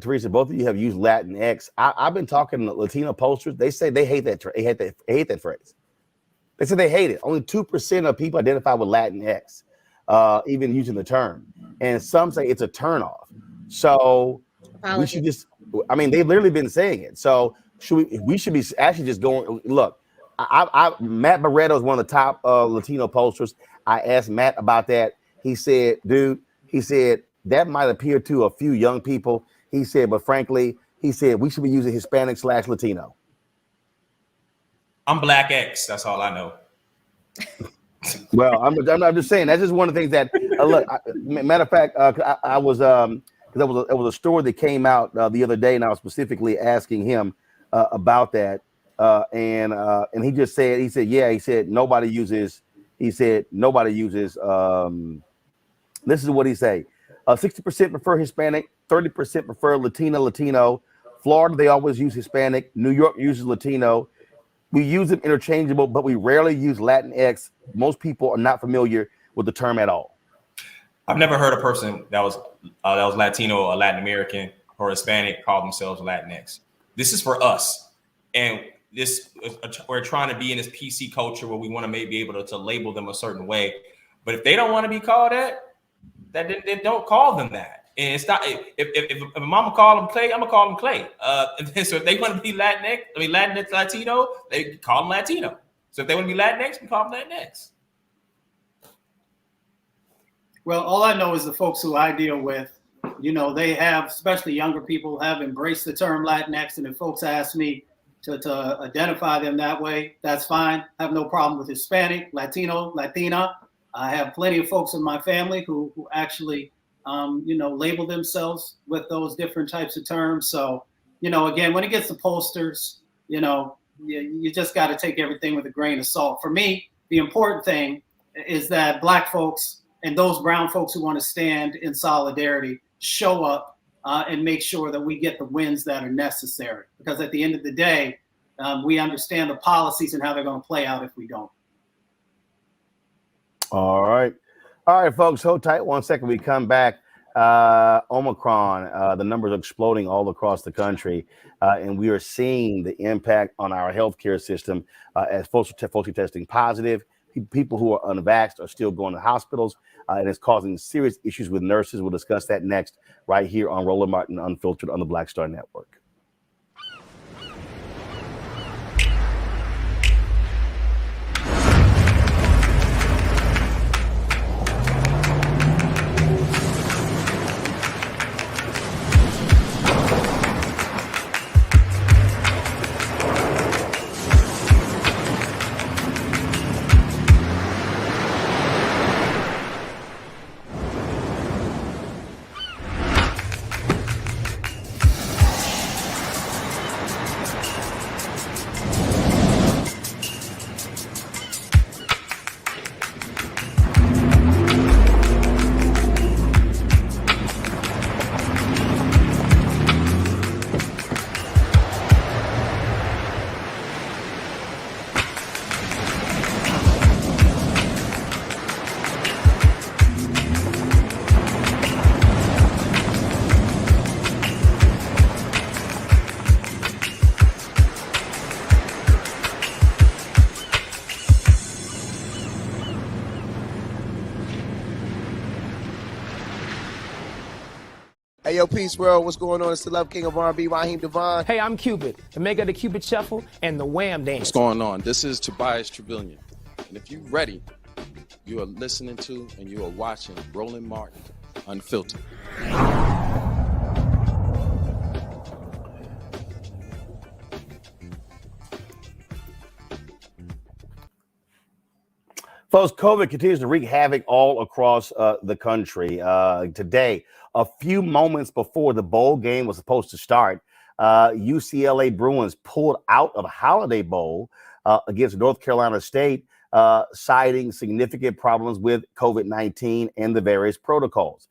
Teresa, both of you have used Latinx. I've been talking to Latino posters. They say they hate that. They hate that phrase. They say they hate it. Only 2% of people identify with Latinx, even using the term, and some say it's a turnoff. So we should just. I mean, they've literally been saying it. So we should be actually just going. Look, Matt Barreto is one of the top Latino posters. I asked Matt about that. He said, dude, that might appear to a few young people. He said, but frankly, he said we should be using Hispanic/Latino. I'm Black X. That's all I know. Well, I'm just saying that's just one of the things that look. Matter of fact, I was there was a story that came out the other day, and I was specifically asking him about that, and he just said he said nobody uses. This is what he said. 60% prefer Hispanic, 30% prefer Latino. Florida, they always use Hispanic. New York uses Latino. We use them interchangeable, but we rarely use Latinx. Most people are not familiar with the term at all. I've never heard a person that was Latino or Latin American or Hispanic call themselves Latinx. This is for us, and we're trying to be in this PC culture where we want to be able to label them a certain way. But if they don't want to be called that then don't call them that. And it's not if a mama call them Clay, I'm gonna call them Clay. So if they want to be Latinx, Latino, they call them Latino. So if they want to be Latinx, we call them Latinx. Well, all I know is the folks who I deal with, they have, especially younger people, have embraced the term Latinx. And if folks ask me to identify them that way, that's fine. I have no problem with Hispanic, Latino, Latina. I have plenty of folks in my family who actually, label themselves with those different types of terms. So, again, when it gets to posters, you just got to take everything with a grain of salt. For me, the important thing is that Black folks and those brown folks who want to stand in solidarity show up and make sure that we get the wins that are necessary. Because at the end of the day, we understand the policies and how they're going to play out if we don't. All right, folks, hold tight 1 second. We come back. Omicron, the numbers are exploding all across the country, and we are seeing the impact on our healthcare system as folks are testing positive. People who are unvaxxed are still going to hospitals, and it's causing serious issues with nurses. We'll discuss that next, right here on Roland Martin Unfiltered on the Black Star Network. Hey, yo, Peace World, what's going on? It's the Love King of R&B, Raheem Devon. Hey, I'm Cupid, the maker of the Cupid Shuffle and the Wham Dance. What's going on? This is Tobias Trevelyan. And if you're ready, you are listening to and you are watching Roland Martin Unfiltered. Folks, COVID continues to wreak havoc all across the country. Today, a few moments before the bowl game was supposed to start, UCLA Bruins pulled out of Holiday Bowl against North Carolina State, citing significant problems with COVID-19 and the various protocols.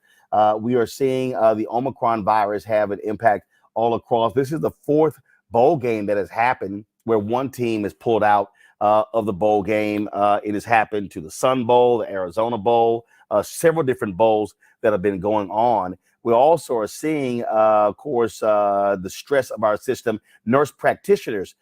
We are seeing the Omicron virus have an impact all across. This is the fourth bowl game that has happened where one team is pulled out of the bowl game. It has happened to the Sun Bowl, the Arizona Bowl, several different bowls that have been going on. We also are seeing, of course, the stress of our system. Nurse practitioners,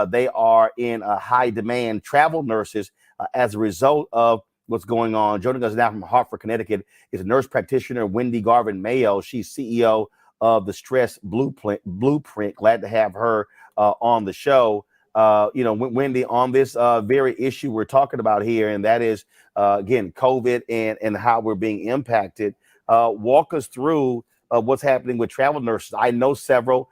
they are in high demand. Travel nurses, as a result of what's going on. Joining us now from Hartford, Connecticut, is a nurse practitioner, Wendy Garvin Mayo. She's CEO of the Stress Blueprint. Glad to have her on the show. Wendy, on this very issue we're talking about here, and that is, again, COVID and how we're being impacted. Walk us through what's happening with travel nurses. I know several.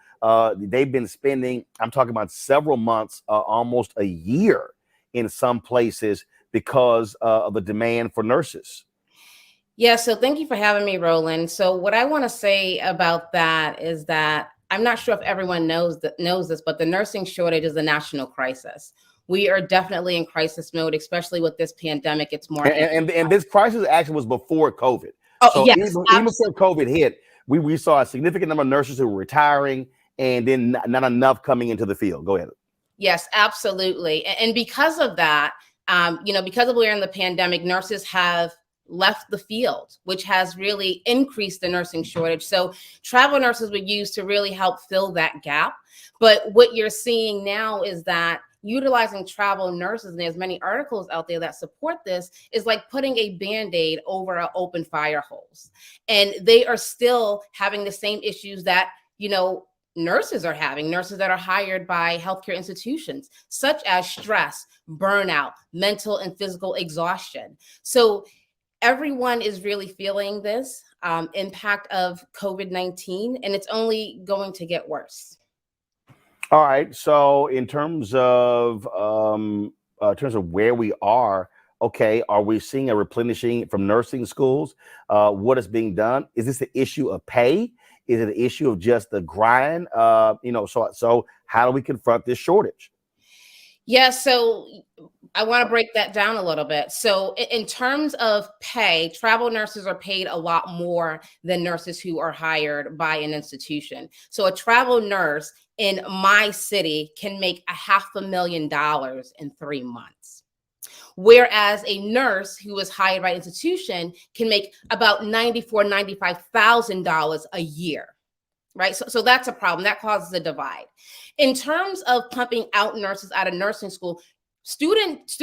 They've been spending, I'm talking about several months, almost a year in some places because of the demand for nurses. Yeah, so thank you for having me, Roland. So what I want to say about that is that I'm not sure if everyone knows this, but the nursing shortage is a national crisis. We are definitely in crisis mode, especially with this pandemic. It's more and this crisis actually was before COVID. Oh, so yes, even before COVID hit, we saw a significant number of nurses who were retiring, and then not enough coming into the field. Go ahead. Yes, absolutely. And because of that, because of we're in the pandemic, nurses have left the field, which has really increased the nursing shortage. So travel nurses were used to really help fill that gap. But what you're seeing now is that utilizing travel nurses, and there's many articles out there that support this, is like putting a Band-Aid over an open fire hose. And they are still having the same issues that, nurses are having, nurses that are hired by healthcare institutions, such as stress, burnout, mental and physical exhaustion. So everyone is really feeling this impact of COVID-19, and it's only going to get worse. All right. So in terms of where we are, okay, are we seeing a replenishing from nursing schools? What is being done? Is this an issue of pay? Is it an issue of just the grind? So how do we confront this shortage? Yeah, so I want to break that down a little bit. So in terms of pay, travel nurses are paid a lot more than nurses who are hired by an institution. So a travel nurse in my city can make $500,000 in 3 months. Whereas a nurse who is hired by an institution can make about $94,000, $95,000 a year, right? So that's a problem. That causes a divide. In terms of pumping out nurses out of nursing school, students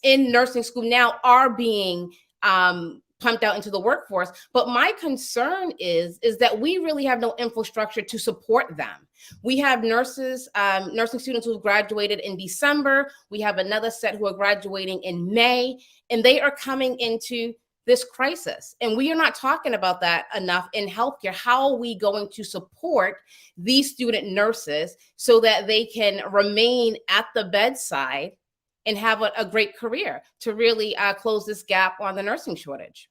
in nursing school now are being pumped out into the workforce. But my concern is that we really have no infrastructure to support them. We have nurses, nursing students who graduated in December. We have another set who are graduating in May, and they are coming into this crisis. And we are not talking about that enough in healthcare. How are we going to support these student nurses so that they can remain at the bedside and have a great career to really close this gap on the nursing shortage?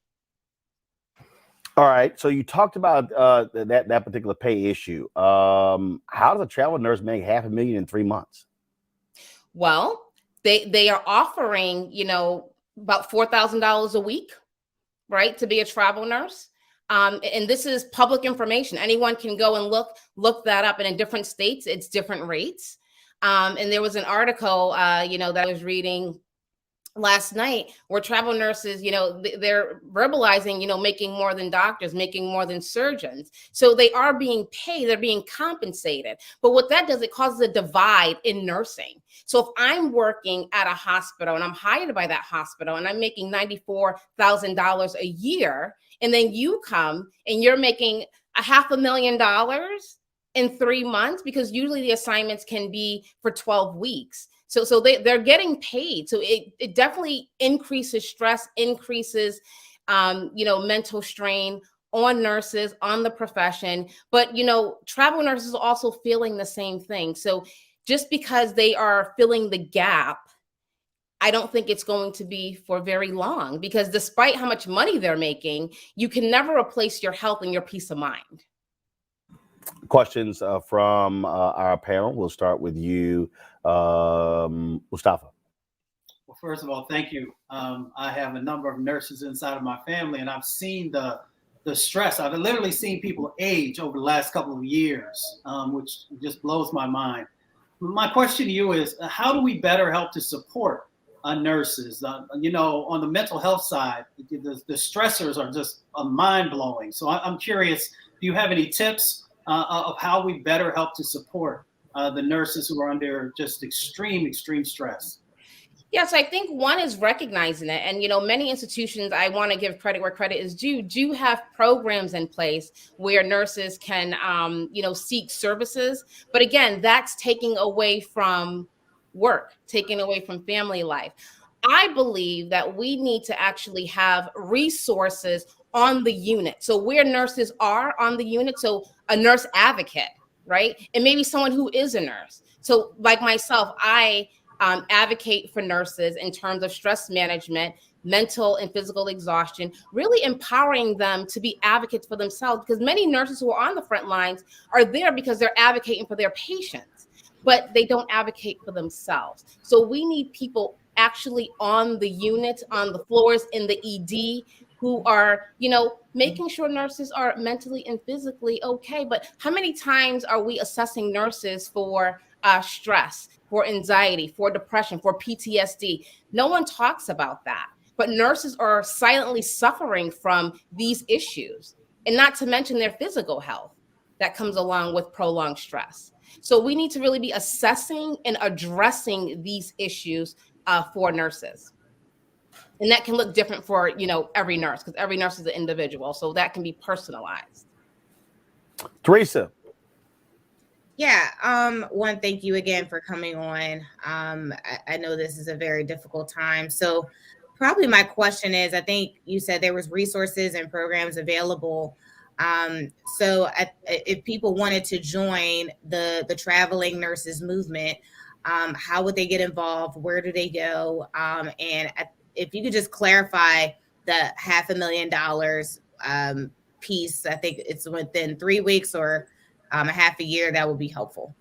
All right. So you talked about that particular pay issue. How does a travel nurse make $500,000 in 3 months? Well, they are offering, about $4,000 a week, right, to be a travel nurse. And this is public information. Anyone can go and look that up. And in different states, it's different rates. And there was an article, that I was reading last night where travel nurses, they're verbalizing, making more than doctors, making more than surgeons. So they are being paid, they're being compensated. But what that does, it causes a divide in nursing. So if I'm working at a hospital and I'm hired by that hospital and I'm making $94,000 a year, and then you come and you're making $500,000 in 3 months, because usually the assignments can be for 12 weeks. So they're getting paid. So it definitely increases stress, increases, mental strain on nurses, on the profession. But, travel nurses are also feeling the same thing. So just because they are filling the gap, I don't think it's going to be for very long, because despite how much money they're making, you can never replace your health and your peace of mind. Questions from our panel. We'll start with you, Mustafa. Well, first of all, thank you. I have a number of nurses inside of my family, and I've seen the stress. I've literally seen people age over the last couple of years, which just blows my mind. My question to you is, how do we better help to support nurses? You know, on the mental health side, the stressors are just mind-blowing. So I'm curious, do you have any tips of how we better help to support the nurses who are under just extreme stress? Yes, I think one is recognizing it. And, you know, many institutions, I want to give credit where credit is due, do have programs in place where nurses can, you know, seek services. But again, that's taking away from work, taking away from family life. I believe that we need to actually have resources on the unit. So where nurses are on the unit, so a nurse advocate, right? And maybe someone who is a nurse. So like myself, I advocate for nurses in terms of stress management, mental and physical exhaustion, really empowering them to be advocates for themselves, because many nurses who are on the front lines are there because they're advocating for their patients, but they don't advocate for themselves. So we need people actually on the unit, on the floors, in the ED, who are, you know, making sure nurses are mentally and physically okay. But how many times are we assessing nurses for stress, for anxiety, for depression, for PTSD? No one talks about that. But nurses are silently suffering from these issues, and not to mention their physical health that comes along with prolonged stress. So we need to really be assessing and addressing these issues for nurses. And that can look different for, you know, every nurse, because every nurse is an individual. So that can be personalized. Teresa. Yeah. One, thank you again for coming on. I know this is a very difficult time. So probably my question is, I think you said there was resources and programs available. So if people wanted to join the traveling nurses movement, how would they get involved? Where do they go? And if you could just clarify the $500,000 piece, I think it's within 3 weeks or a half a year, that would be helpful.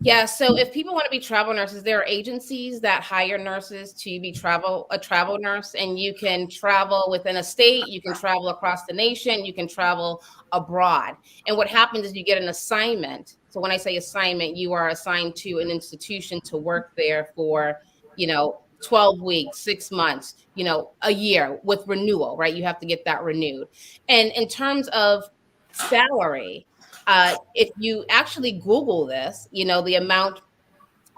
Yeah, so if people want to be travel nurses, there are agencies that hire nurses to be a travel nurse, and you can travel within a state, you can travel across the nation, you can travel abroad. And what happens is you get an assignment. So when I say assignment, you are assigned to an institution to work there for, you know, 12 weeks, 6 months, you know, a year with renewal, right? You have to get that renewed. And in terms of salary, if you actually Google this, you know, the amount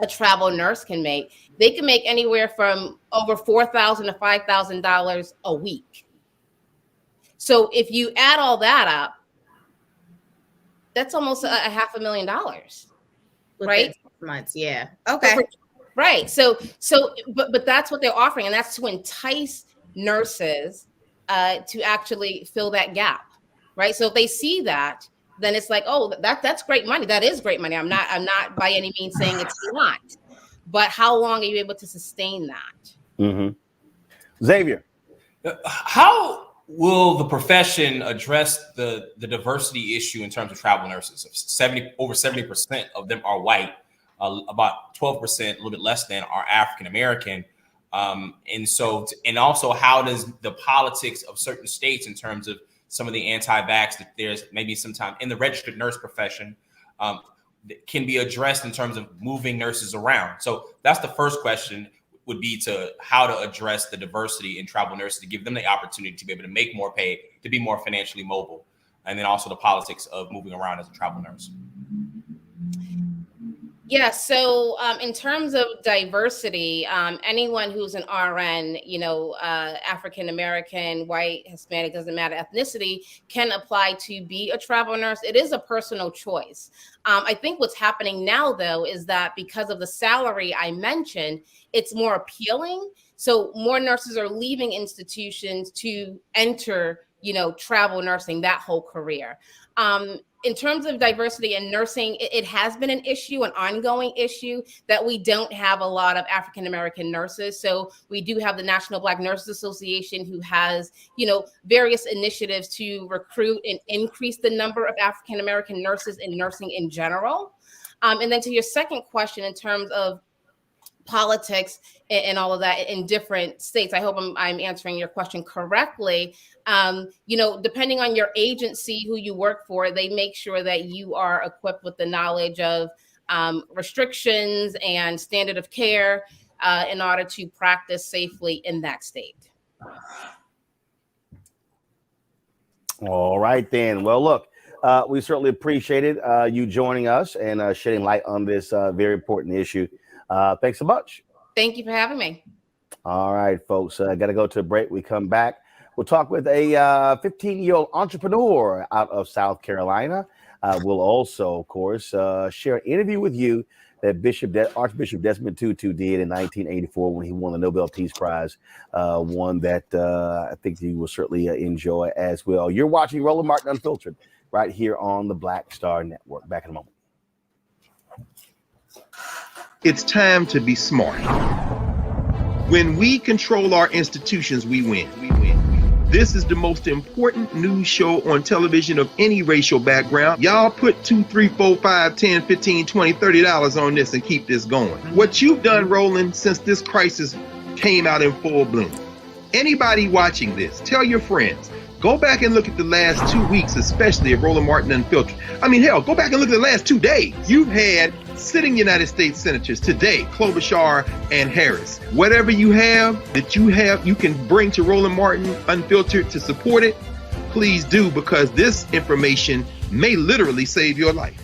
a travel nurse can make, they can make anywhere from over $4,000 to $5,000 a week. So if you add all that up, that's almost $500,000, right? 6 months, yeah. Okay. Right. So, but that's what they're offering, and that's to entice nurses to actually fill that gap, right? So if they see that, then it's like, oh, that's great money. That is great money. I'm not by any means saying it's not, but how long are you able to sustain that? Mm-hmm. Xavier, how will the profession address the diversity issue in terms of travel nurses? Over 70% of them are white. About 12%, a little bit less than, are African American. And also, how does the politics of certain states in terms of some of the anti-vax, that there's maybe sometime in the registered nurse profession, can be addressed in terms of moving nurses around? So that's the first question, would be to how to address the diversity in travel nurses, to give them the opportunity to be able to make more pay, to be more financially mobile, and then also the politics of moving around as a travel nurse. Yeah, so in terms of diversity, anyone who's an RN, you know, African American, white, Hispanic, doesn't matter ethnicity, can apply to be a travel nurse. It is a personal choice. I think what's happening now, though, is that because of the salary I mentioned, it's more appealing. So more nurses are leaving institutions to enter travel nursing, that whole career. In terms of diversity in nursing, it has been an issue, an ongoing issue, that we don't have a lot of African-American nurses. So we do have the National Black Nurses Association, who has, various initiatives to recruit and increase the number of African-American nurses in nursing in general. And then to your second question, in terms of politics and all of that in different states, I hope I'm answering your question correctly. Depending on your agency, who you work for, they make sure that you are equipped with the knowledge of restrictions and standard of care in order to practice safely in that state. All right, then. Well, look, we certainly appreciated you joining us and shedding light on this very important issue. Thanks so much. Thank you for having me. All right, folks, got to go to a break. We come back. We'll talk with a 15-year-old entrepreneur out of South Carolina. We'll also, of course, share an interview with you that Archbishop Desmond Tutu did in 1984 when he won the Nobel Peace Prize, one that I think you will certainly enjoy as well. You're watching Roland Martin Unfiltered right here on the Black Star Network. Back in a moment. It's time to be smart. When we control our institutions, we win. This is the most important news show on television of any racial background. Y'all put $2, $3, $4, $5, $10, $15, $20, $30 on this and keep this going. What you've done, Roland, since this crisis came out in full bloom. Anybody watching this, tell your friends. Go back and look at the last 2 weeks, especially of Roland Martin Unfiltered. I mean, hell, go back and look at the last 2 days. You've had sitting United States senators today, Klobuchar and Harris. Whatever you have that you can bring to Roland Martin Unfiltered to support it, please do, because this information may literally save your life.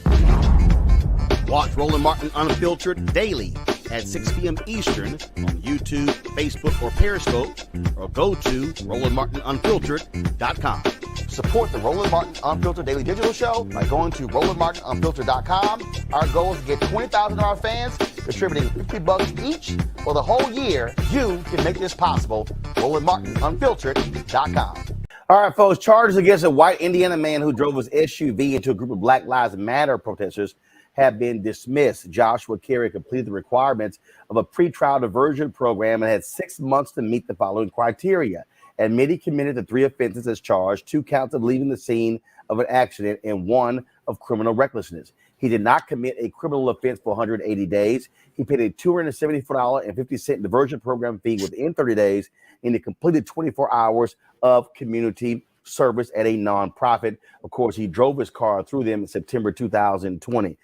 Watch Roland Martin Unfiltered daily at 6 p.m. Eastern on YouTube, Facebook, or Periscope, or go to RolandMartinUnfiltered.com. Support the Roland Martin Unfiltered Daily Digital Show by going to RolandMartinUnfiltered.com. Our goal is to get 20,000 of our fans contributing $50 each for the whole year. You can make this possible. RolandMartinUnfiltered.com. All right, folks, charges against a white Indiana man who drove his SUV into a group of Black Lives Matter protesters have been dismissed. Joshua Carey completed the requirements of a pretrial diversion program and had 6 months to meet the following criteria. Admitted he committed the 3 offenses as charged, 2 counts of leaving the scene of an accident and 1 of criminal recklessness. He did not commit a criminal offense for 180 days. He paid a $274.50 diversion program fee within 30 days, and he completed 24 hours of community service at a nonprofit. Of course, he drove his car through them in September 2020.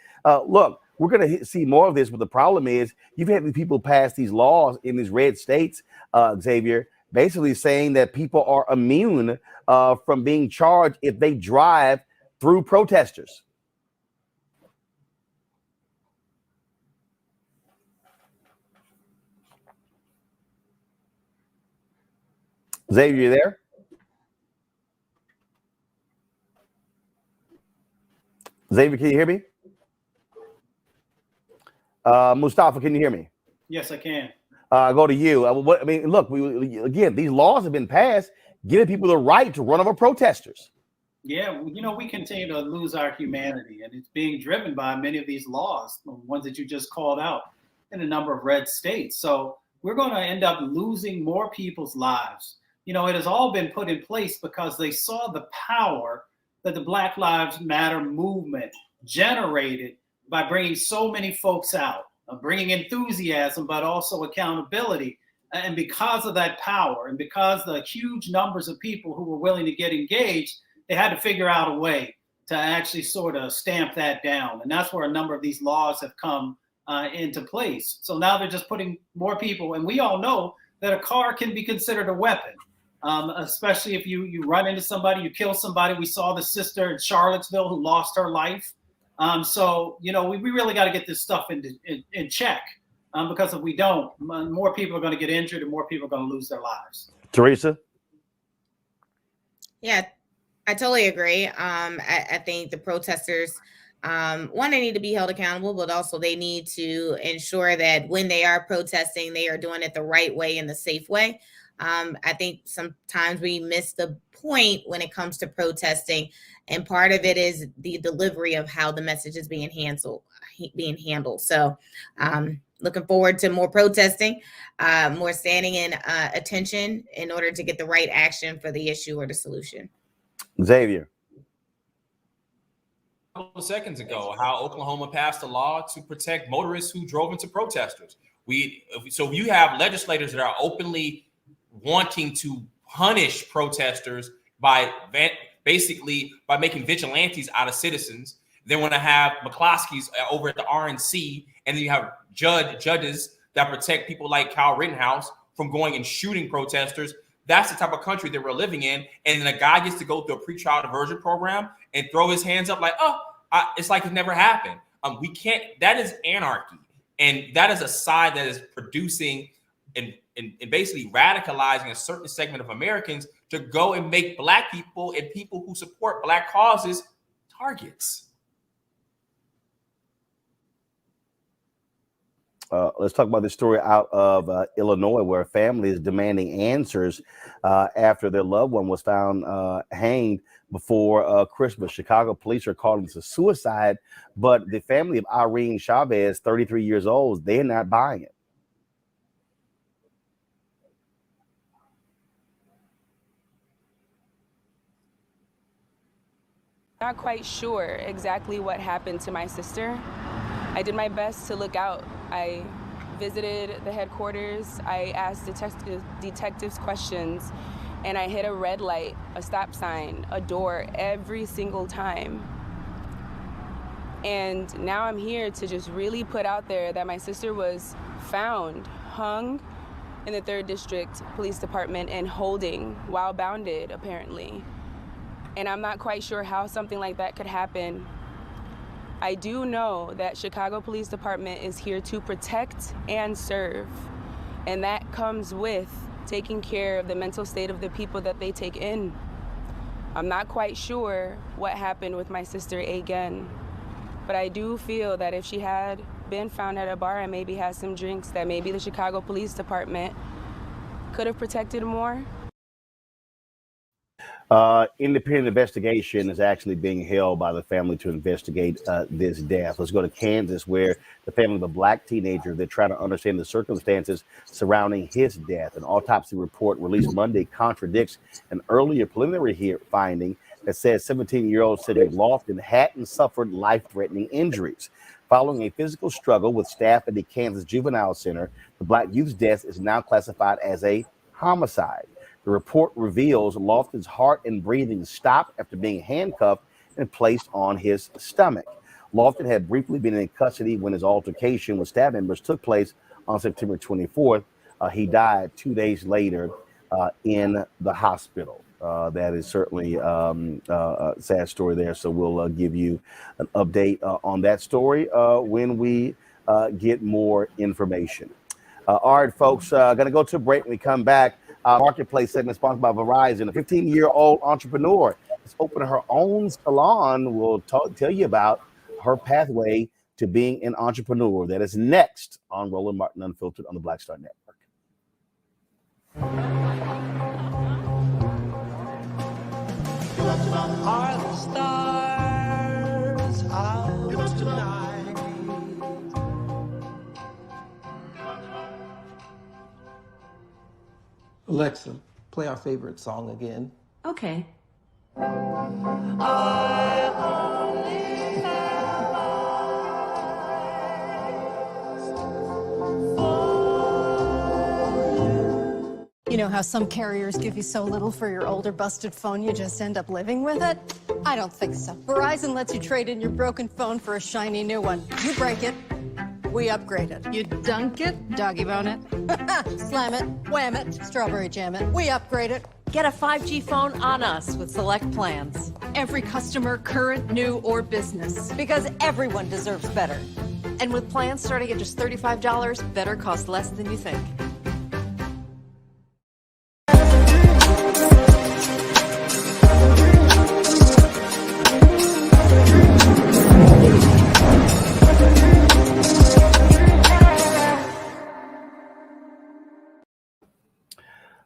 Look, we're going to see more of this, but the problem is you've had people pass these laws in these red states, Xavier, basically saying that people are immune from being charged if they drive through protesters. Xavier, you there? Xavier, can you hear me? Mustafa, can you hear me? Yes, I can. Go to you. Look, again, these laws have been passed, giving people the right to run over protesters. Yeah, we continue to lose our humanity, and it's being driven by many of these laws, the ones that you just called out in a number of red states. So we're going to end up losing more people's lives. It has all been put in place because they saw the power that the Black Lives Matter movement generated by bringing so many folks out, bringing enthusiasm, but also accountability. And because of that power, and because the huge numbers of people who were willing to get engaged, they had to figure out a way to actually sort of stamp that down. And that's where a number of these laws have come into place. So now they're just putting more people, and we all know that a car can be considered a weapon. Especially if you run into somebody, you kill somebody. We saw the sister in Charlottesville who lost her life. So we really got to get this stuff in check, because if we don't, more people are going to get injured and more people are going to lose their lives. Teresa? Yeah, I totally agree. I think the protesters, one, they need to be held accountable, but also they need to ensure that when they are protesting, they are doing it the right way and the safe way. I think sometimes we miss the point when it comes to protesting, and part of it is the delivery of how the message is being handled. So looking forward to more protesting, more standing in attention in order to get the right action for the issue or the solution. Xavier. A couple of seconds ago, how Oklahoma passed a law to protect motorists who drove into protesters. So you have legislators that are openly wanting to punish protesters by basically by making vigilantes out of citizens. They want to have McCloskey's over at the RNC, and then you have judges that protect people like Kyle Rittenhouse from going and shooting protesters. That's the type of country that we're living in. And then a guy gets to go through a pretrial diversion program and throw his hands up like, it's like it never happened. We can't. That is anarchy, and that is a side that is producing and basically radicalizing a certain segment of Americans to go and make Black people and people who support Black causes targets. Let's talk about this story out of Illinois, where a family is demanding answers after their loved one was found hanged before Christmas. Chicago police are calling this a suicide, but the family of Irene Chavez, 33 years old, they're not buying it. Not quite sure exactly what happened to my sister. I did my best to look out. I visited the headquarters. I asked detectives questions, and I hit a red light, a stop sign, a door every single time. And now I'm here to just really put out there that my sister was found, hung in the 3rd District Police Department and holding while bounded, apparently. And I'm not quite sure how something like that could happen. I do know that Chicago Police Department is here to protect and serve, and that comes with taking care of the mental state of the people that they take in. I'm not quite sure what happened with my sister again, but I do feel that if she had been found at a bar and maybe had some drinks, that maybe the Chicago Police Department could have protected more. Independent investigation is actually being held by the family to investigate this death. Let's go to Kansas, where the family of a Black teenager, they're trying to understand the circumstances surrounding his death. An autopsy report released Monday contradicts an earlier preliminary finding that says 17-year-old Cedric Lofton hadn't suffered life-threatening injuries. Following a physical struggle with staff at the Kansas Juvenile Center, the Black youth's death is now classified as a homicide. The report reveals Lofton's heart and breathing stopped after being handcuffed and placed on his stomach. Lofton had briefly been in custody when his altercation with staff members took place on September 24th. He died 2 days later in the hospital. That is certainly a sad story there. So we'll give you an update on that story when we get more information. All right, folks, going to go to a break. When we come back, Marketplace segment sponsored by Verizon. A 15-year-old entrepreneur is opening her own salon. We'll tell you about her pathway to being an entrepreneur. That is next on Roland Martin Unfiltered on the Black Star Network. Are the stars out tonight? Alexa, play our favorite song again. Okay. You know how some carriers give you so little for your older busted phone you just end up living with it? I don't think so. Verizon lets you trade in your broken phone for a shiny new one. You break it, we upgrade it. You dunk it, doggy bone it, slam it, wham it, strawberry jam it. We upgrade it. Get a 5G phone on us with select plans. Every customer, current, new, or business. Because everyone deserves better. And with plans starting at just $35, better costs less than you think.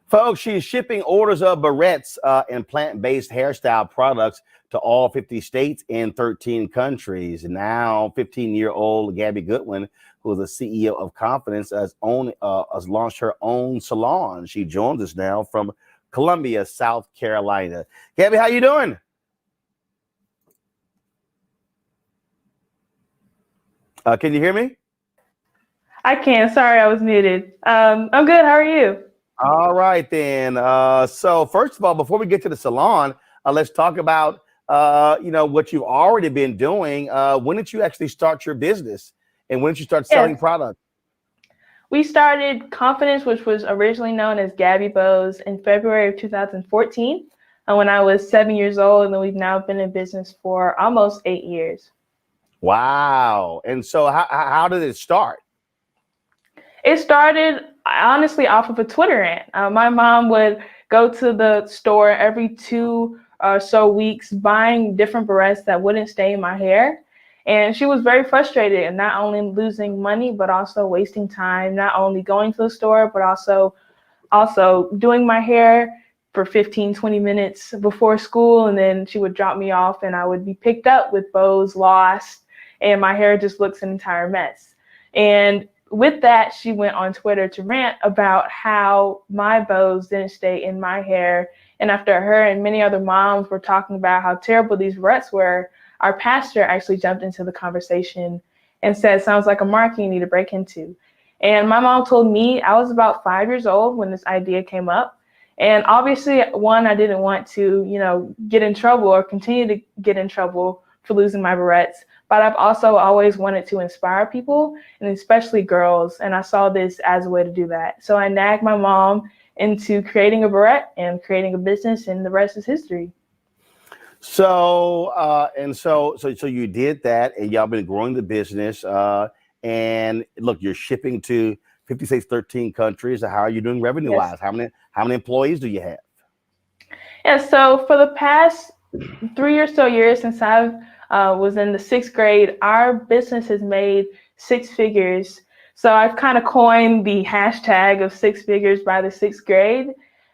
Folks, she's shipping orders of barrettes and plant-based hairstyle products to all 50 states and 13 countries. Now, 15-year-old Gabby Goodwin, who is the CEO of Confidence, has launched her own salon. She joins us now from Columbia, South Carolina. Gabby, how you doing? Can you hear me? I can. Sorry, I was muted. I'm good. How are you? All right, then. So first of all, before we get to the salon, let's talk about, what you've already been doing. When did you actually start your business? And when did you start selling products? We started Confidence, which was originally known as Gabbybows, in February of 2014 when I was 7 years old. And then we've now been in business for almost 8 years. Wow. And so how did it start? It started honestly off of a Twitter rant. My mom would go to the store every 2 or so weeks buying different barrettes that wouldn't stay in my hair. And she was very frustrated and not only losing money, but also wasting time, not only going to the store, but also doing my hair for 15, 20 minutes before school. And then she would drop me off and I would be picked up with bows lost and my hair just looks an entire mess. And with that, she went on Twitter to rant about how my bows didn't stay in my hair. And after her and many other moms were talking about how terrible these barrettes were, our pastor actually jumped into the conversation and said, sounds like a market you need to break into. And my mom told me I was about 5 years old when this idea came up. And obviously, one, I didn't want to, get in trouble or continue to get in trouble for losing my barrettes. But I've also always wanted to inspire people, and especially girls. And I saw this as a way to do that. So I nagged my mom into creating a barrette and creating a business, and the rest is history. So you did that, and y'all been growing the business. And look, you're shipping to 50 states, 13 countries. How are you doing revenue-wise? Yes. How many employees do you have? Yeah, so for the past 3 or so years since I've was in the 6th grade, our business has made 6 figures. So I've kind of coined the hashtag of 6 figures by the 6th grade.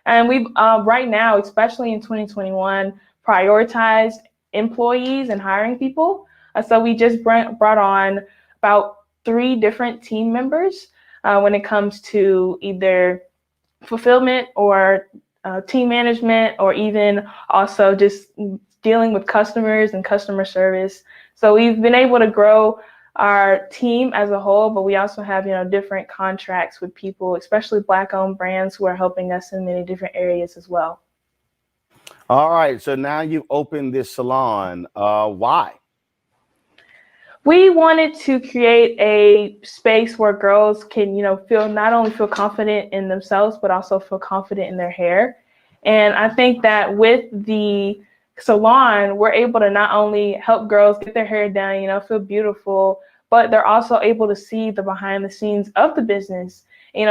And we've right now, especially in 2021, prioritized employees and hiring people. So we just brought on about 3 different team members when it comes to either fulfillment or team management, or even also just dealing with customers and customer service. So we've been able to grow our team as a whole, but we also have, different contracts with people, especially Black-owned brands who are helping us in many different areas as well. All right. So now you've opened this salon. Why? We wanted to create a space where girls can, not only feel confident in themselves, but also feel confident in their hair. And I think that with the salon, we're able to not only help girls get their hair done, feel beautiful, but they're also able to see the behind the scenes of the business,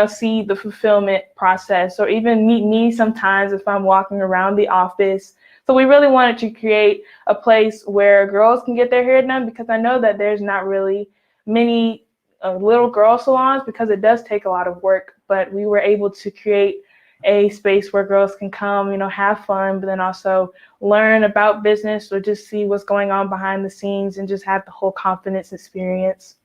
see the fulfillment process, or even meet me sometimes if I'm walking around the office. So we really wanted to create a place where girls can get their hair done, because I know that there's not really many little girl salons because it does take a lot of work, but we were able to create a space where girls can come, have fun, but then also learn about business or just see what's going on behind the scenes and just have the whole confidence experience.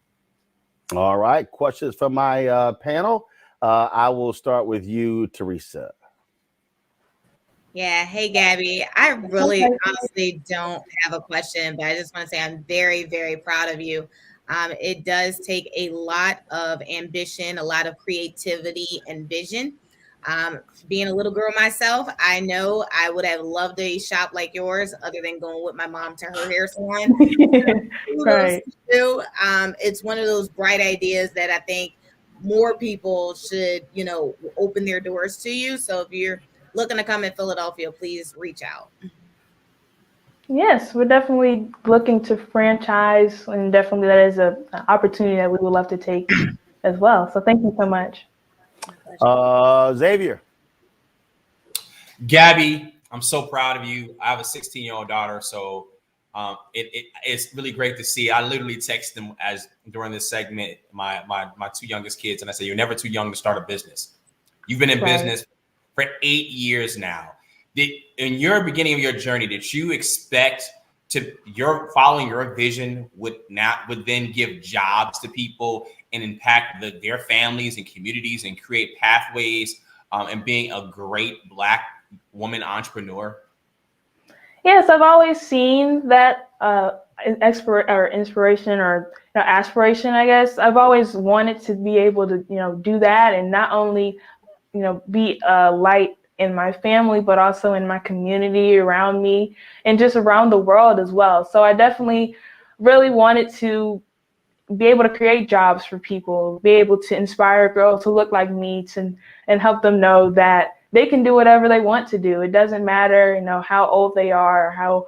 All right. Questions from my panel. I will start with you, Teresa. Yeah. Hey, Gabby. I really honestly don't have a question, but I just want to say I'm very, very proud of you. It does take a lot of ambition, a lot of creativity and vision. Being a little girl myself, I know I would have loved a shop like yours, other than going with my mom to her hair salon. Right. It's one of those bright ideas that I think more people should, open their doors to you. So if you're looking to come in Philadelphia, please reach out. Yes, we're definitely looking to franchise, and definitely that is an opportunity that we would love to take as well. So thank you so much. Xavier. Gabby, I'm so proud of you. I have a 16-year-old daughter, so it's really great to see. I literally text them during this segment, my 2 youngest kids, and I say, you're never too young to start a business. You've been in business for 8 years now. In your beginning of your journey, did you expect following your vision would then give jobs to people and impact their families and communities and create pathways and being a great Black woman entrepreneur? Yes, I've always seen that inspiration or aspiration, I guess. I've always wanted to be able to, do that and not only, be a light in my family, but also in my community around me and just around the world as well. So I definitely really wanted to be able to create jobs for people, be able to inspire girls who look like me and help them know that they can do whatever they want to do. It doesn't matter, how old they are or how,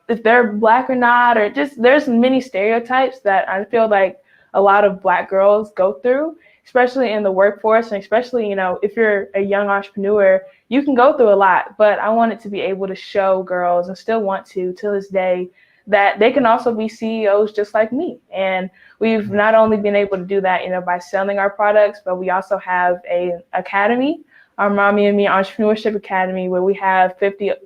if they're Black or not, or just there's many stereotypes that I feel like a lot of Black girls go through, especially in the workforce, and especially, if you're a young entrepreneur, you can go through a lot. But I wanted to be able to show girls, and still want to this day, that they can also be CEOs just like me. And we've not only been able to do that, by selling our products, but we also have an academy, our Mommy and Me Entrepreneurship Academy, where we have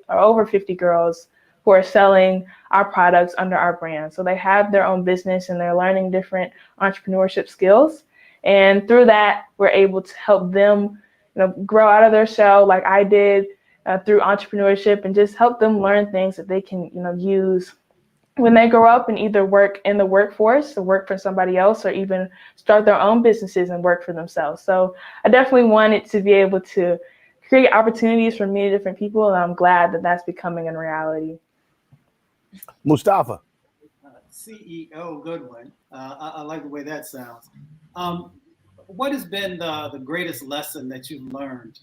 over 50 girls who are selling our products under our brand. So they have their own business and they're learning different entrepreneurship skills. And through that, we're able to help them, grow out of their shell like I did through entrepreneurship, and just help them learn things that they can, use when they grow up and either work in the workforce or work for somebody else, or even start their own businesses and work for themselves. So I definitely wanted to be able to create opportunities for many different people, and I'm glad that that's becoming a reality. Mustafa. CEO Goodwin. I like the way that sounds. What has been the greatest lesson that you've learned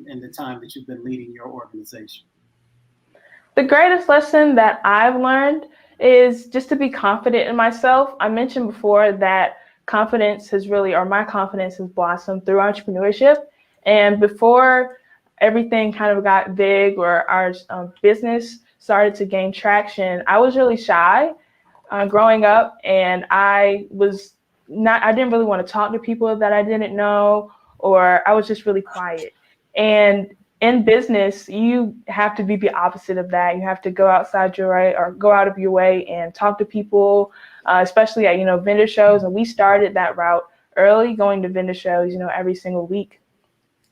in the time that you've been leading your organization? The greatest lesson that I've learned is just to be confident in myself. I mentioned before that my confidence has blossomed through entrepreneurship. And before everything kind of got big, or our business started to gain traction, I was really shy growing up, and I didn't really want to talk to people that I didn't know, or I was just really quiet. And in business, you have to be the opposite of that. You have to go out of your way and talk to people, especially at, vendor shows. And we started that route early, going to vendor shows, every single week.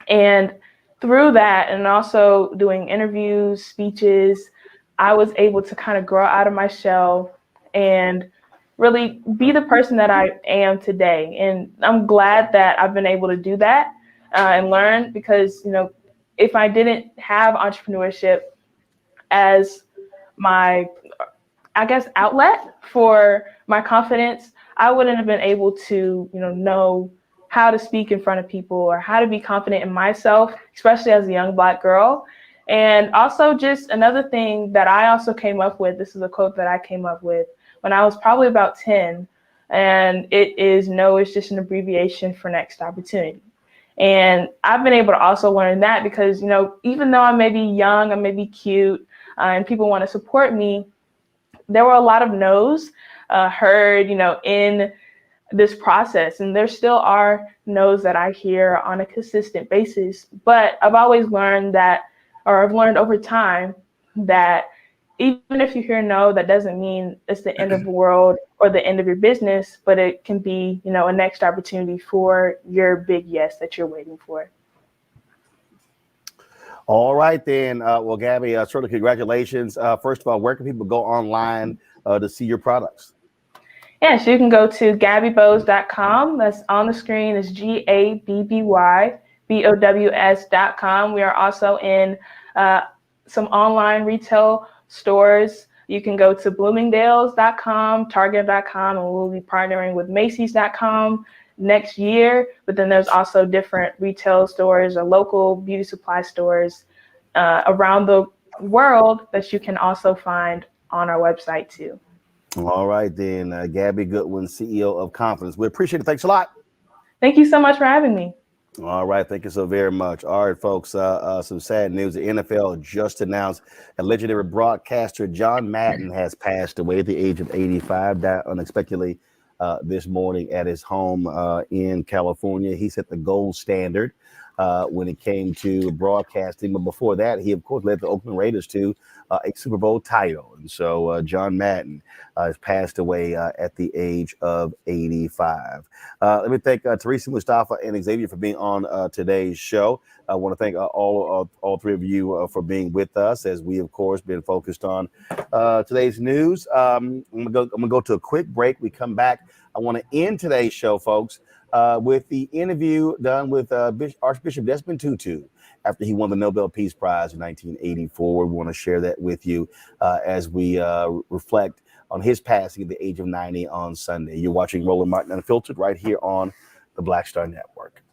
And through that, and also doing interviews, speeches, I was able to kind of grow out of my shell and really be the person that I am today. And I'm glad that I've been able to do that and learn, because, if I didn't have entrepreneurship as my, outlet for my confidence, I wouldn't have been able to, know how to speak in front of people or how to be confident in myself, especially as a young Black girl. And also, just another thing that I also came up with, this is a quote that I came up with when I was probably about 10, and it is, "No is just an abbreviation for next opportunity." And I've been able to also learn that because, even though I may be young, I may be cute, and people want to support me, there were a lot of no's heard, in this process. And there still are no's that I hear on a consistent basis. But I've always learned I've learned over time that even if you hear no, that doesn't mean it's the end of the world or the end of your business, but it can be, a next opportunity for your big yes that you're waiting for. All right, then. Well, Gabby, certainly congratulations. First of all, where can people go online to see your products? Yes, you can go to Gabbybows.com. That's on the screen. It's GABBYBOWS.com. We are also in some online retail stores. You can go to Bloomingdale's.com, Target.com, and we'll be partnering with Macy's.com next year. But then there's also different retail stores or local beauty supply stores around the world that you can also find on our website too. All right, then. Gabby Goodwin, CEO of Confidence. We appreciate it. Thanks a lot. Thank you so much for having me. All right. Thank you so very much. All right, folks. Some sad news. The NFL just announced a legendary broadcaster, John Madden, has passed away at the age of 85, died unexpectedly this morning at his home in California. He set the gold standard when it came to broadcasting. But before that, he, of course, led the Oakland Raiders to a Super Bowl title. And so John Madden has passed away at the age of 85. Let me thank Teresa, Mustafa, and Xavier for being on today's show. I want to thank all three of you for being with us as we, of course, been focused on today's news. I'm gonna go to a quick break. We come back. I want to end today's show, folks, with the interview done with Archbishop Desmond Tutu after he won the Nobel Peace Prize in 1984. We want to share that with you as we reflect on his passing at the age of 90 on Sunday. You're watching Roland Martin Unfiltered right here on the Black Star Network.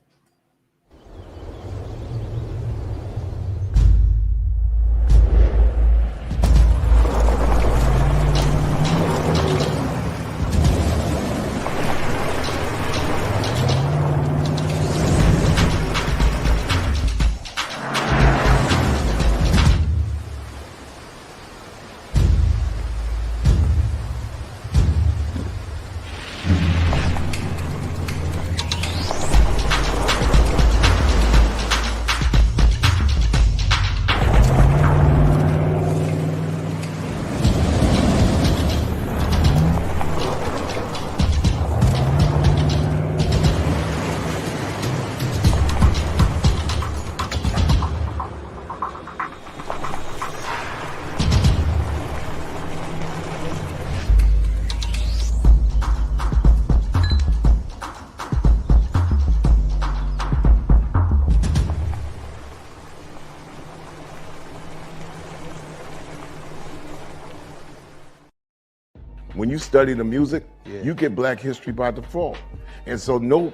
When you study the music, you get Black history by default. And so no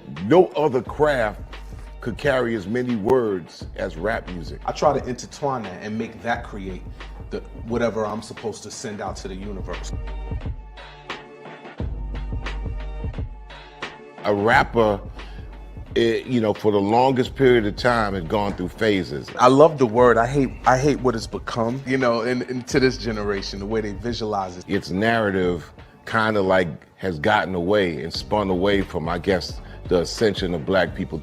other craft could carry as many words as rap music. I try to intertwine that and make that create whatever I'm supposed to send out to the universe. A rapper, for the longest period of time had gone through phases. I love the word. I hate what it's become, and to this generation, the way they visualize it. Its narrative kind of has gotten away and spun away from, I guess, the ascension of Black people.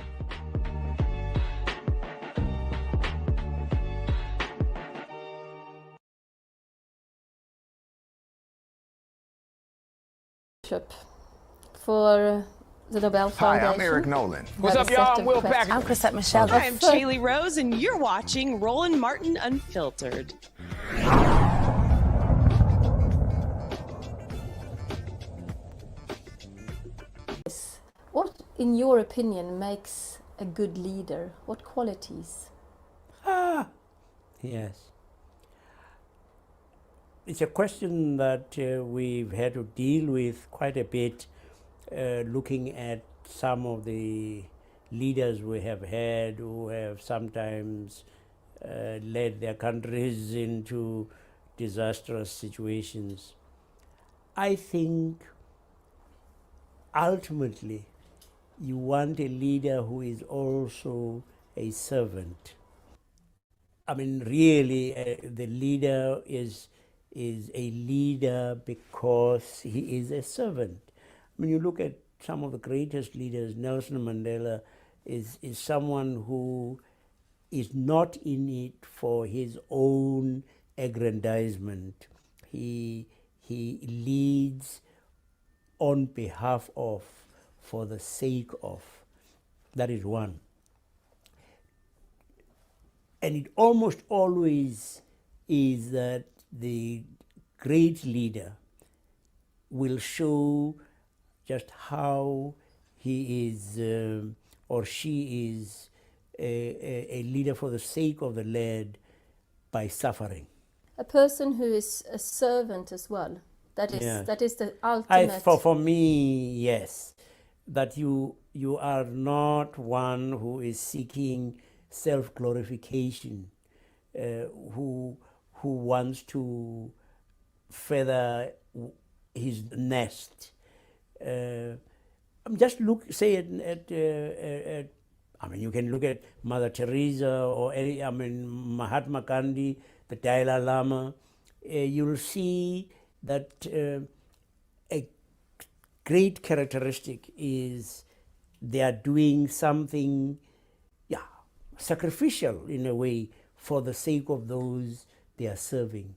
For the Nobel Foundation. Hi, I'm Eric Nolan. What's up, y'all? I'm Will Packer. I'm Chrisette Michelle. Hi, I'm Shaylee Rose, and you're watching Roland Martin Unfiltered. What, in your opinion, makes a good leader? What qualities? Yes. It's a question that we've had to deal with quite a bit, looking at some of the leaders we have had who have sometimes led their countries into disastrous situations. I think ultimately you want a leader who is also a servant. I mean, really, the leader is a leader because he is a servant. I mean, you look at some of the greatest leaders. Nelson Mandela is someone who is not in it for his own aggrandizement. He leads on behalf of, for the sake of. That is one. And it almost always is that the great leader will show just how he is or she is a leader for the sake of the land by suffering. A person who is a servant as well. That is the ultimate. For me, yes, that you are not one who is seeking self-glorification, who wants to feather his nest. Just look, say at I mean, you can look at Mother Teresa or Mahatma Gandhi, the Dalai Lama. You'll see that a great characteristic is they are doing something, sacrificial in a way for the sake of those they are serving,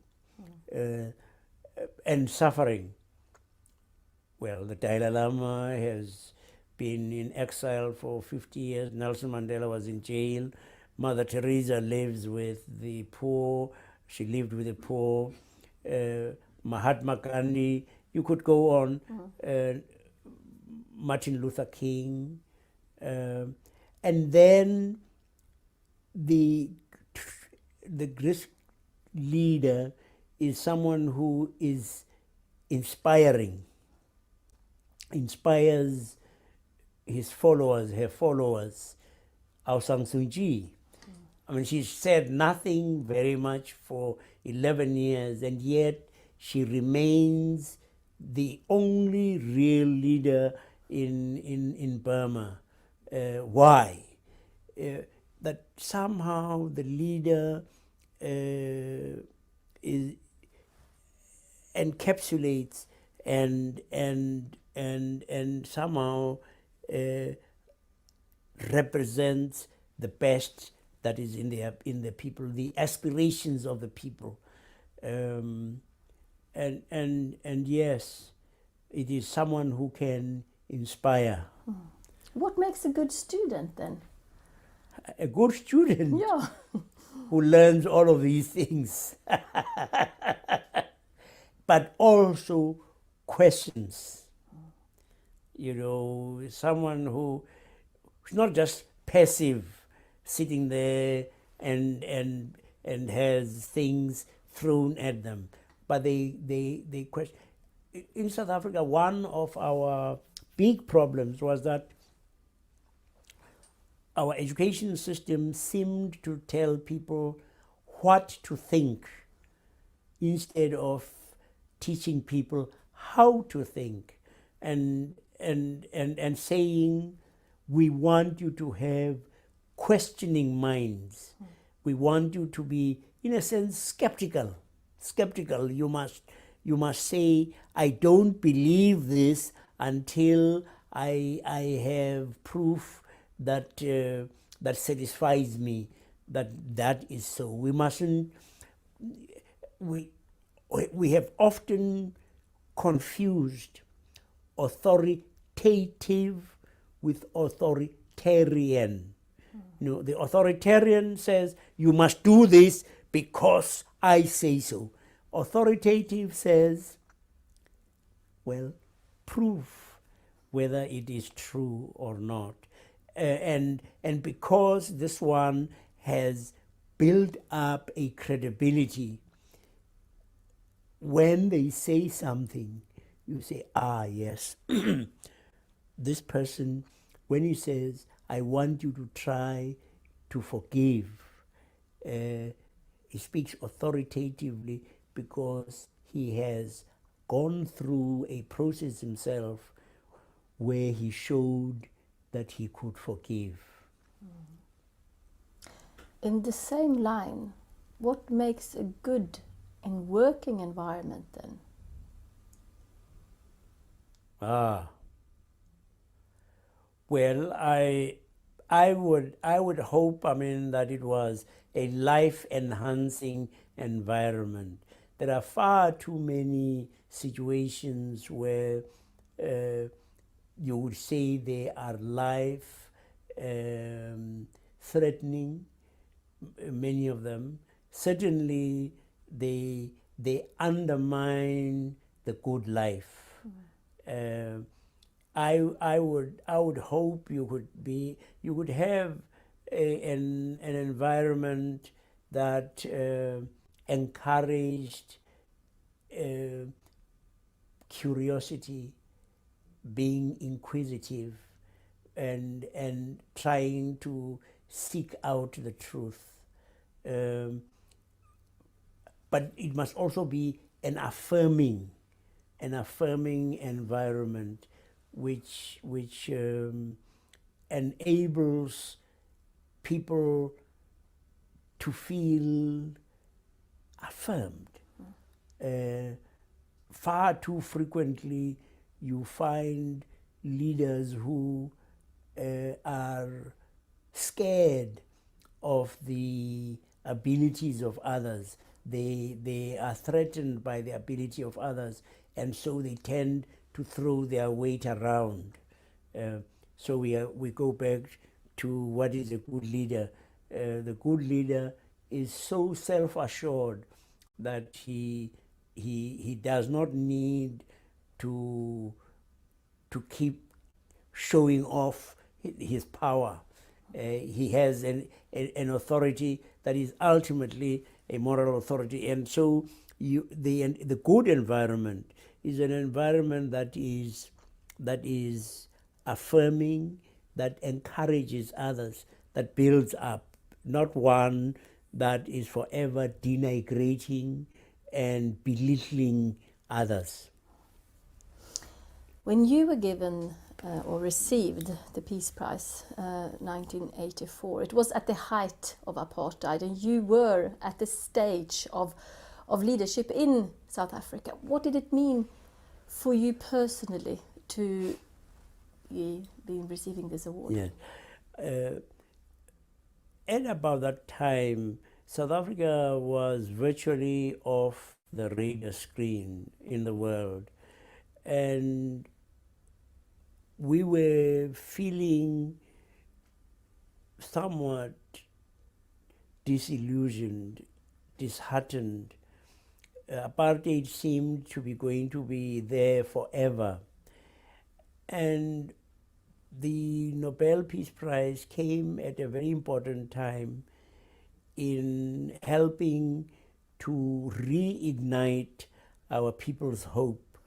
and suffering. Well, the Dalai Lama has been in exile for 50 years. Nelson Mandela was in jail. Mother Teresa lives with the poor. She lived with the poor. Mahatma Gandhi, you could go on. Martin Luther King. And then the great leader is someone who is inspiring, inspires his followers, her followers. Aung San Suu Kyi. I mean, she said nothing very much for 11 years, and yet she remains the only real leader in Burma. Why? That somehow the leader encapsulates and somehow represents the best that is in the people, the aspirations of the people, and yes, it is someone who can inspire. What makes a good student then? A good student, yeah, who learns all of these things, but also questions. You know, someone who's not just passive, sitting there and has things thrown at them, but they question. In South Africa, one of our big problems was that our education system seemed to tell people what to think instead of teaching people how to think, and saying, we want you to have questioning minds. We want you to be, in a sense, skeptical. You must say, I don't believe this until I have proof that that satisfies me that is so. We mustn't. We have often confused authoritative with authoritarian. You know, the authoritarian says, you must do this because I say so. Authoritative says, well, prove whether it is true or not. And because this one has built up a credibility, when they say something, you say, ah, yes, this person, when he says, I want you to try to forgive, he speaks authoritatively because he has gone through a process himself where he showed that he could forgive. In the same line, what makes a good and working environment then? Well, I would hope, that it was a life-enhancing environment. There are far too many situations where you would say they are life threatening, many of them. Certainly they undermine the good life. I would hope you could have an environment that encouraged curiosity, being inquisitive, and trying to seek out the truth. But it must also be an affirming environment, which enables people to feel affirmed. Far too frequently, you find leaders who are scared of the abilities of others. They are threatened by the ability of others, and so they tend to throw their weight around. So we go back to what is a good leader. The good leader is so self-assured that he does not need to keep showing off his power. He has an authority that is ultimately a moral authority, and so the good environment is an environment that is affirming, that encourages others, that builds up, not one that is forever denigrating and belittling others. When you were given or received the Peace Prize 1984, it was at the height of apartheid, and you were at the stage of leadership in South Africa. What did it mean for you personally to be receiving this award? Yeah. At about that time, South Africa was virtually off the radar screen in the world, and we were feeling somewhat disillusioned, disheartened. Apartheid seemed to be going to be there forever. And the Nobel Peace Prize came at a very important time in helping to reignite our people's hope.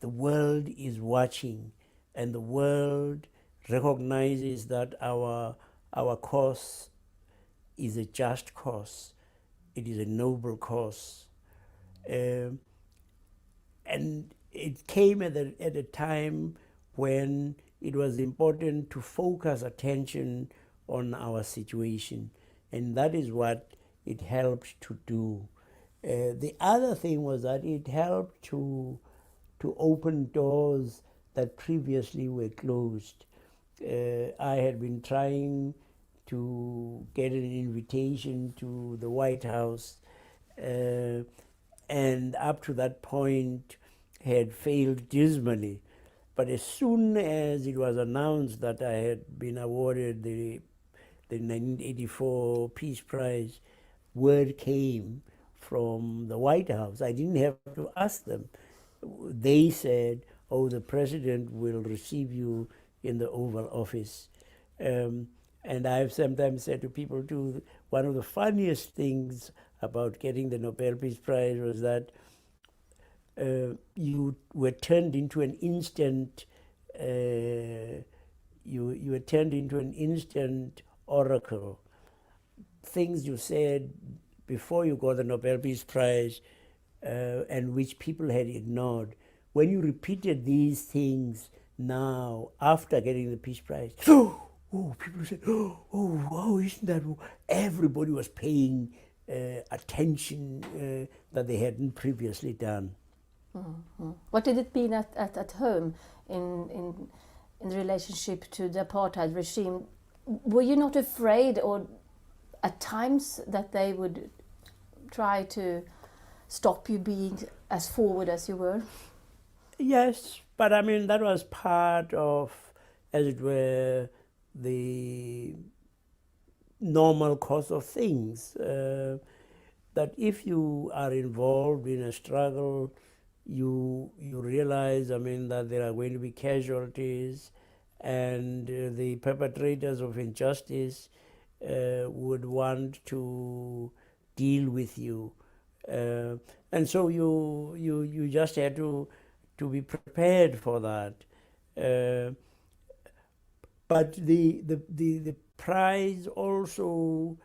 The world is watching, and the world recognizes that our cause is a just cause. It is a noble cause. And it came at a time when it was important to focus attention on our situation. And that is what it helped to do. The other thing was that it helped to open doors that previously were closed. I had been trying to get an invitation to the White House, and up to that point had failed dismally. But as soon as it was announced that I had been awarded the 1984 Peace Prize, word came from the White House. I didn't have to ask them. They said, "Oh, the president will receive you in the Oval Office." And I've sometimes said to people too, one of the funniest things about getting the Nobel Peace Prize was that you were turned into an instant. You were turned into an instant oracle. Things you said before you got the Nobel Peace Prize, and which people had ignored. When you repeated these things now, after getting the Peace Prize, people said, wow, isn't that... Everybody was paying attention that they hadn't previously done. Mm-hmm. What did it mean at home in relationship to the apartheid regime? Were you not afraid, or at times, that they would try to stop you being as forward as you were? Yes, but I mean, that was part of, as it were, the normal course of things. That if you are involved in a struggle, you realize, I mean, that there are going to be casualties, and the perpetrators of injustice would want to deal with you. And so you just had to be prepared for that. But the prize also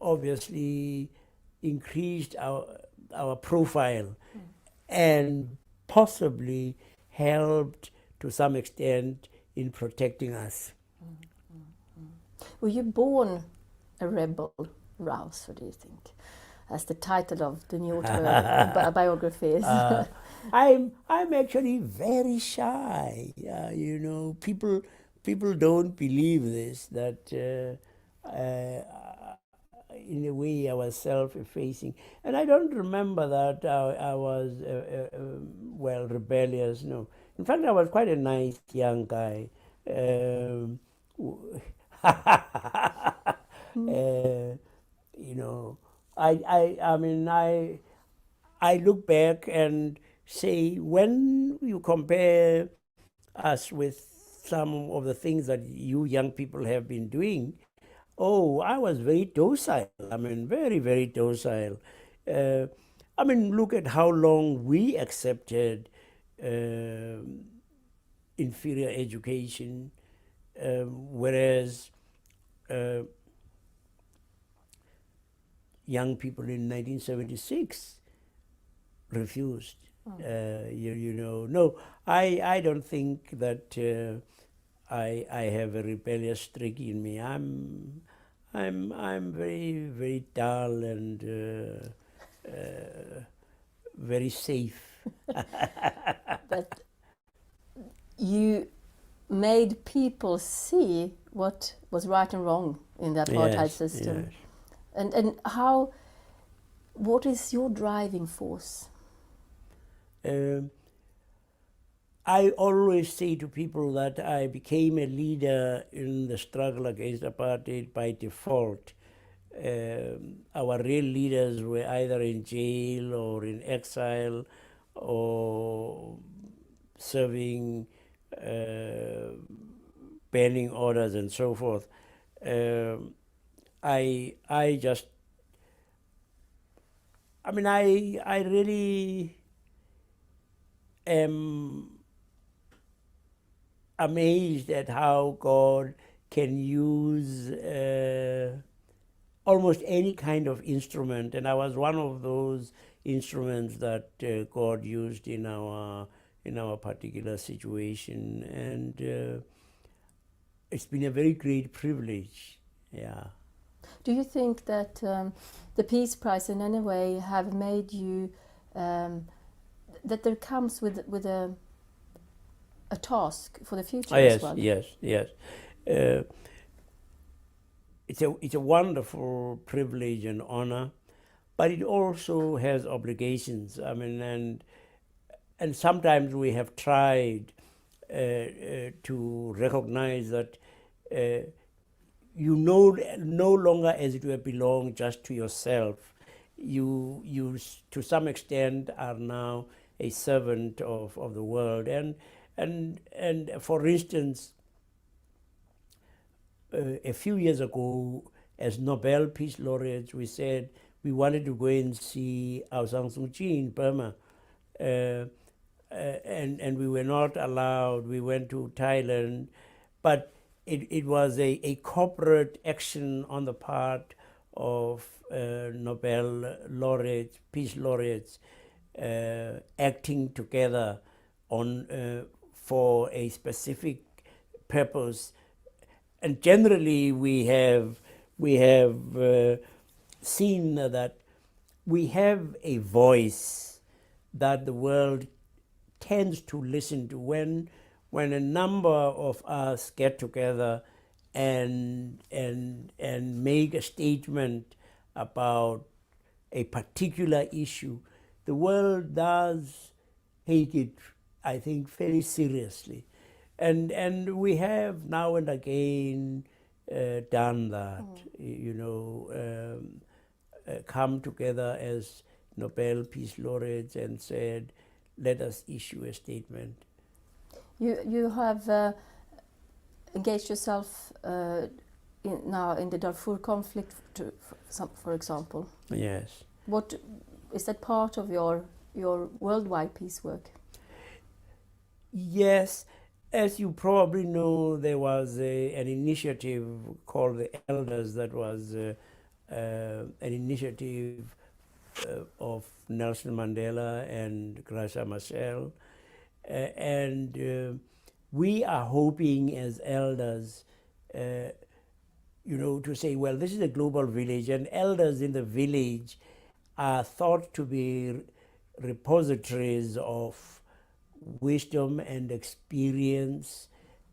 obviously increased our profile, and possibly helped to some extent in protecting us. Were you born a rebel, Rouse, what do you think? As the title of the new biography is. I'm actually very shy. You know, people don't believe this, that in a way, I was self-effacing. And I don't remember that I was, well, rebellious, no. In fact, I was quite a nice young guy. You know, I mean, I look back and say, when you compare us with some of the things that you young people have been doing, oh, I was very docile. I mean, very, very docile. I mean, look at how long we accepted inferior education, whereas young people in 1976 refused. You know, no, I don't think that I have a rebellious streak in me. I'm very, very dull and very safe. But you made people see what was right and wrong in the apartheid system. Yes. And what is your driving force? I always say to people that I became a leader in the struggle against apartheid by default. Our real leaders were either in jail or in exile or serving banning orders and so forth. I really am amazed at how God can use almost any kind of instrument, and I was one of those instruments that God used in our particular situation, and it's been a very great privilege. Yeah. Do you think that the Peace Prize in any way have made you that there comes with a task for the future as well? Yes. It's a wonderful privilege and honor, but it also has obligations. I mean, and sometimes we have tried to recognize that you no longer, as it were, belong just to yourself. You to some extent are now a servant of the world, and for instance, a few years ago, as Nobel Peace Laureates, we said we wanted to go and see Aung San Suu Kyi in Burma, and we were not allowed. We went to Thailand, but it was a corporate action on the part of Nobel laureates, peace laureates, acting together on for a specific purpose. And generally, we have seen that we have a voice that the world tends to listen to when a number of us get together and make a statement about a particular issue. The world does take it, I think, very seriously. And we have now and again done that, come together as Nobel Peace Laureates and said, let us issue a statement. You have engaged yourself now in the Darfur conflict, for example. Yes. What is that part of your worldwide peace work? Yes. As you probably know, there was an initiative called the Elders that was an initiative of Nelson Mandela and Graça Machel. And we are hoping as elders, to say, well, this is a global village, and elders in the village are thought to be repositories of wisdom and experience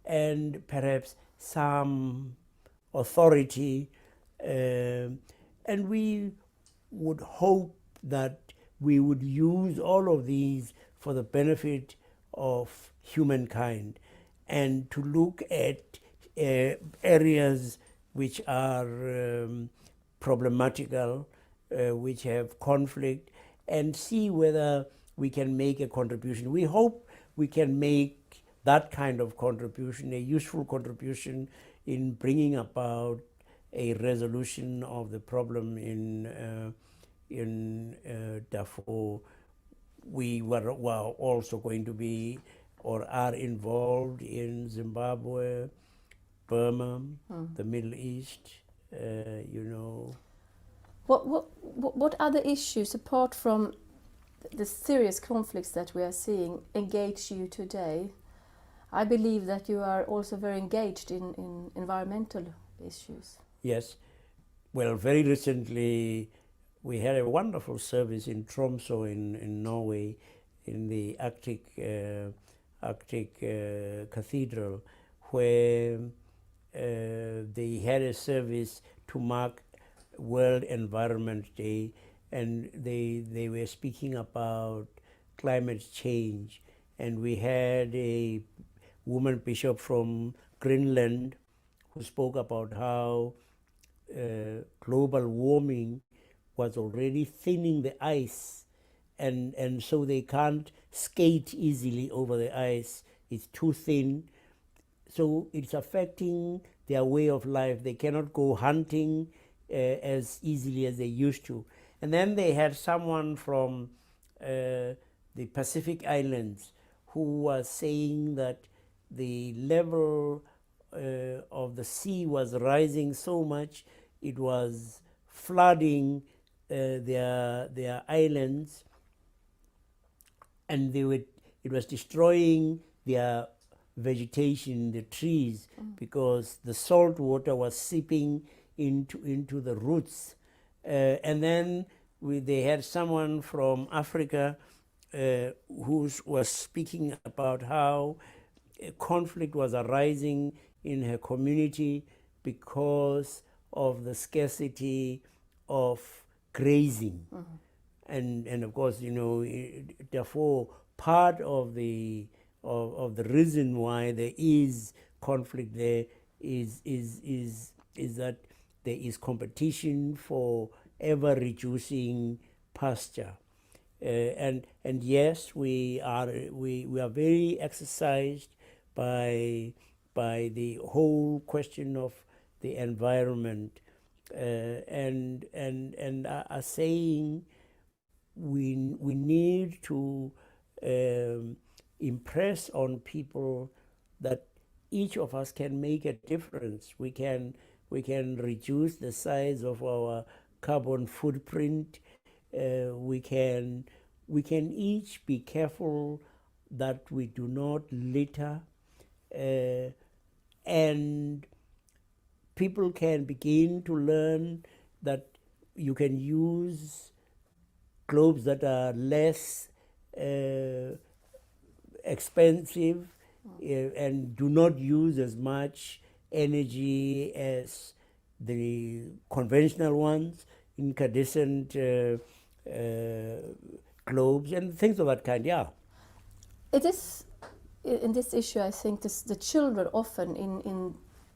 and perhaps some authority. And we would hope that we would use all of these for the benefit of humankind, and to look at areas which are problematical, which have conflict, and see whether we can make a contribution. We hope we can make that kind of contribution, a useful contribution in bringing about a resolution of the problem in Darfur. We were also going to be or are involved in Zimbabwe, Burma, the Middle East, you know. What other issues, apart from the serious conflicts that we are seeing, engage you today? I believe that you are also very engaged in environmental issues. Yes. Well, very recently we had a wonderful service in Tromsø in Norway, in the Arctic Cathedral, where they had a service to mark World Environment Day, and they were speaking about climate change. And we had a woman bishop from Greenland who spoke about how global warming was already thinning the ice, and so they can't skate easily over the ice. It's too thin. So it's affecting their way of life. They cannot go hunting as easily as they used to. And then they had someone from the Pacific Islands who was saying that the level of the sea was rising so much, it was flooding their islands, and it was destroying their vegetation, the trees, because the salt water was seeping into the roots. And then they had someone from Africa who was speaking about how conflict was arising in her community because of the scarcity of grazing. And of course, you know, therefore part of the reason why there is conflict there is that there is competition for ever reducing pasture. And yes, we are very exercised by the whole question of the environment, and are saying we need to impress on people that each of us can make a difference. We can reduce the size of our carbon footprint. We can each be careful that we do not litter, and people can begin to learn that you can use globes that are less expensive and do not use as much energy as the conventional ones, incandescent globes and things of that kind. Yeah. It is in this issue, I think the children often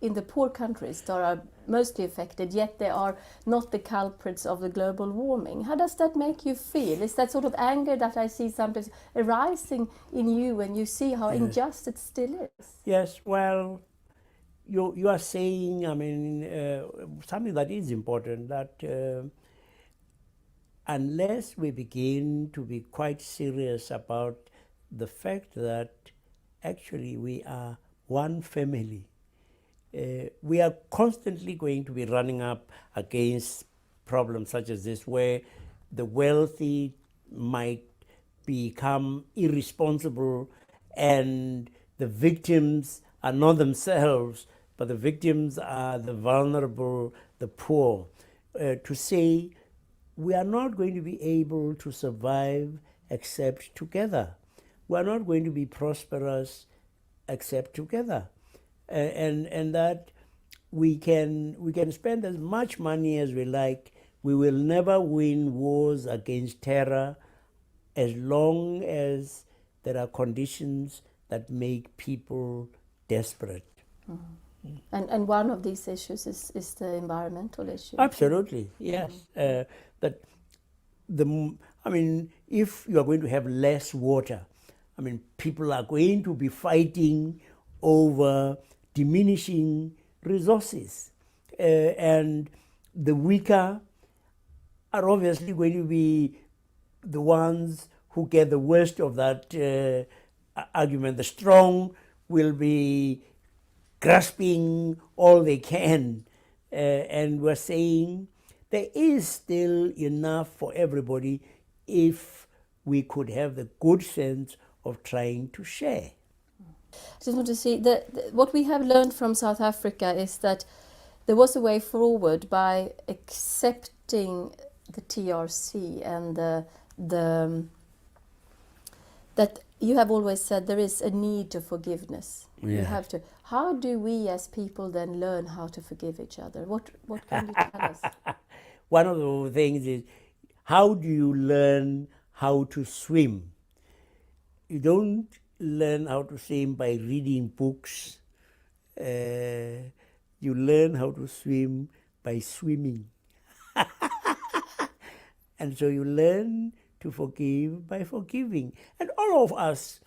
in the poor countries that are mostly affected, yet they are not the culprits of the global warming. How does that make you feel? Is that sort of anger that I see sometimes arising in you when you see how unjust it still is? Yes, well, you are saying, I mean, something that is important, that unless we begin to be quite serious about the fact that actually we are one family, we are constantly going to be running up against problems such as this, where the wealthy might become irresponsible and the victims are not themselves, but the victims are the vulnerable, the poor. To say we are not going to be able to survive except together. We are not going to be prosperous except together. And that we can spend as much money as we like. We will never win wars against terror as long as there are conditions that make people desperate. And one of these issues is the environmental issue. Absolutely, yes. But if you are going to have less water, people are going to be fighting over diminishing resources. And the weaker are obviously going to be the ones who get the worst of that argument. The strong will be grasping all they can. And we're saying there is still enough for everybody if we could have the good sense of trying to share. I just want to see what we have learned from South Africa is that there was a way forward by accepting the TRC and that you have always said there is a need to forgiveness. Yeah. You have to. How do we as people then learn how to forgive each other? What can you tell us? One of the things is, how do you learn how to swim? You don't learn how to swim by reading books. You learn how to swim by swimming. And so you learn to forgive by forgiving. And all of us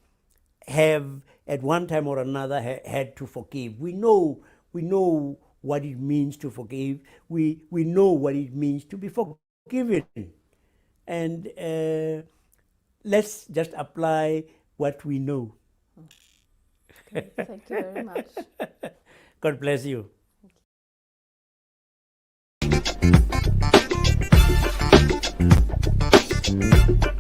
have, at one time or another, had to forgive. We know what it means to forgive. We know what it means to be forgiven. And let's just apply what we know. Okay, thank you very much. God bless you. Thank you.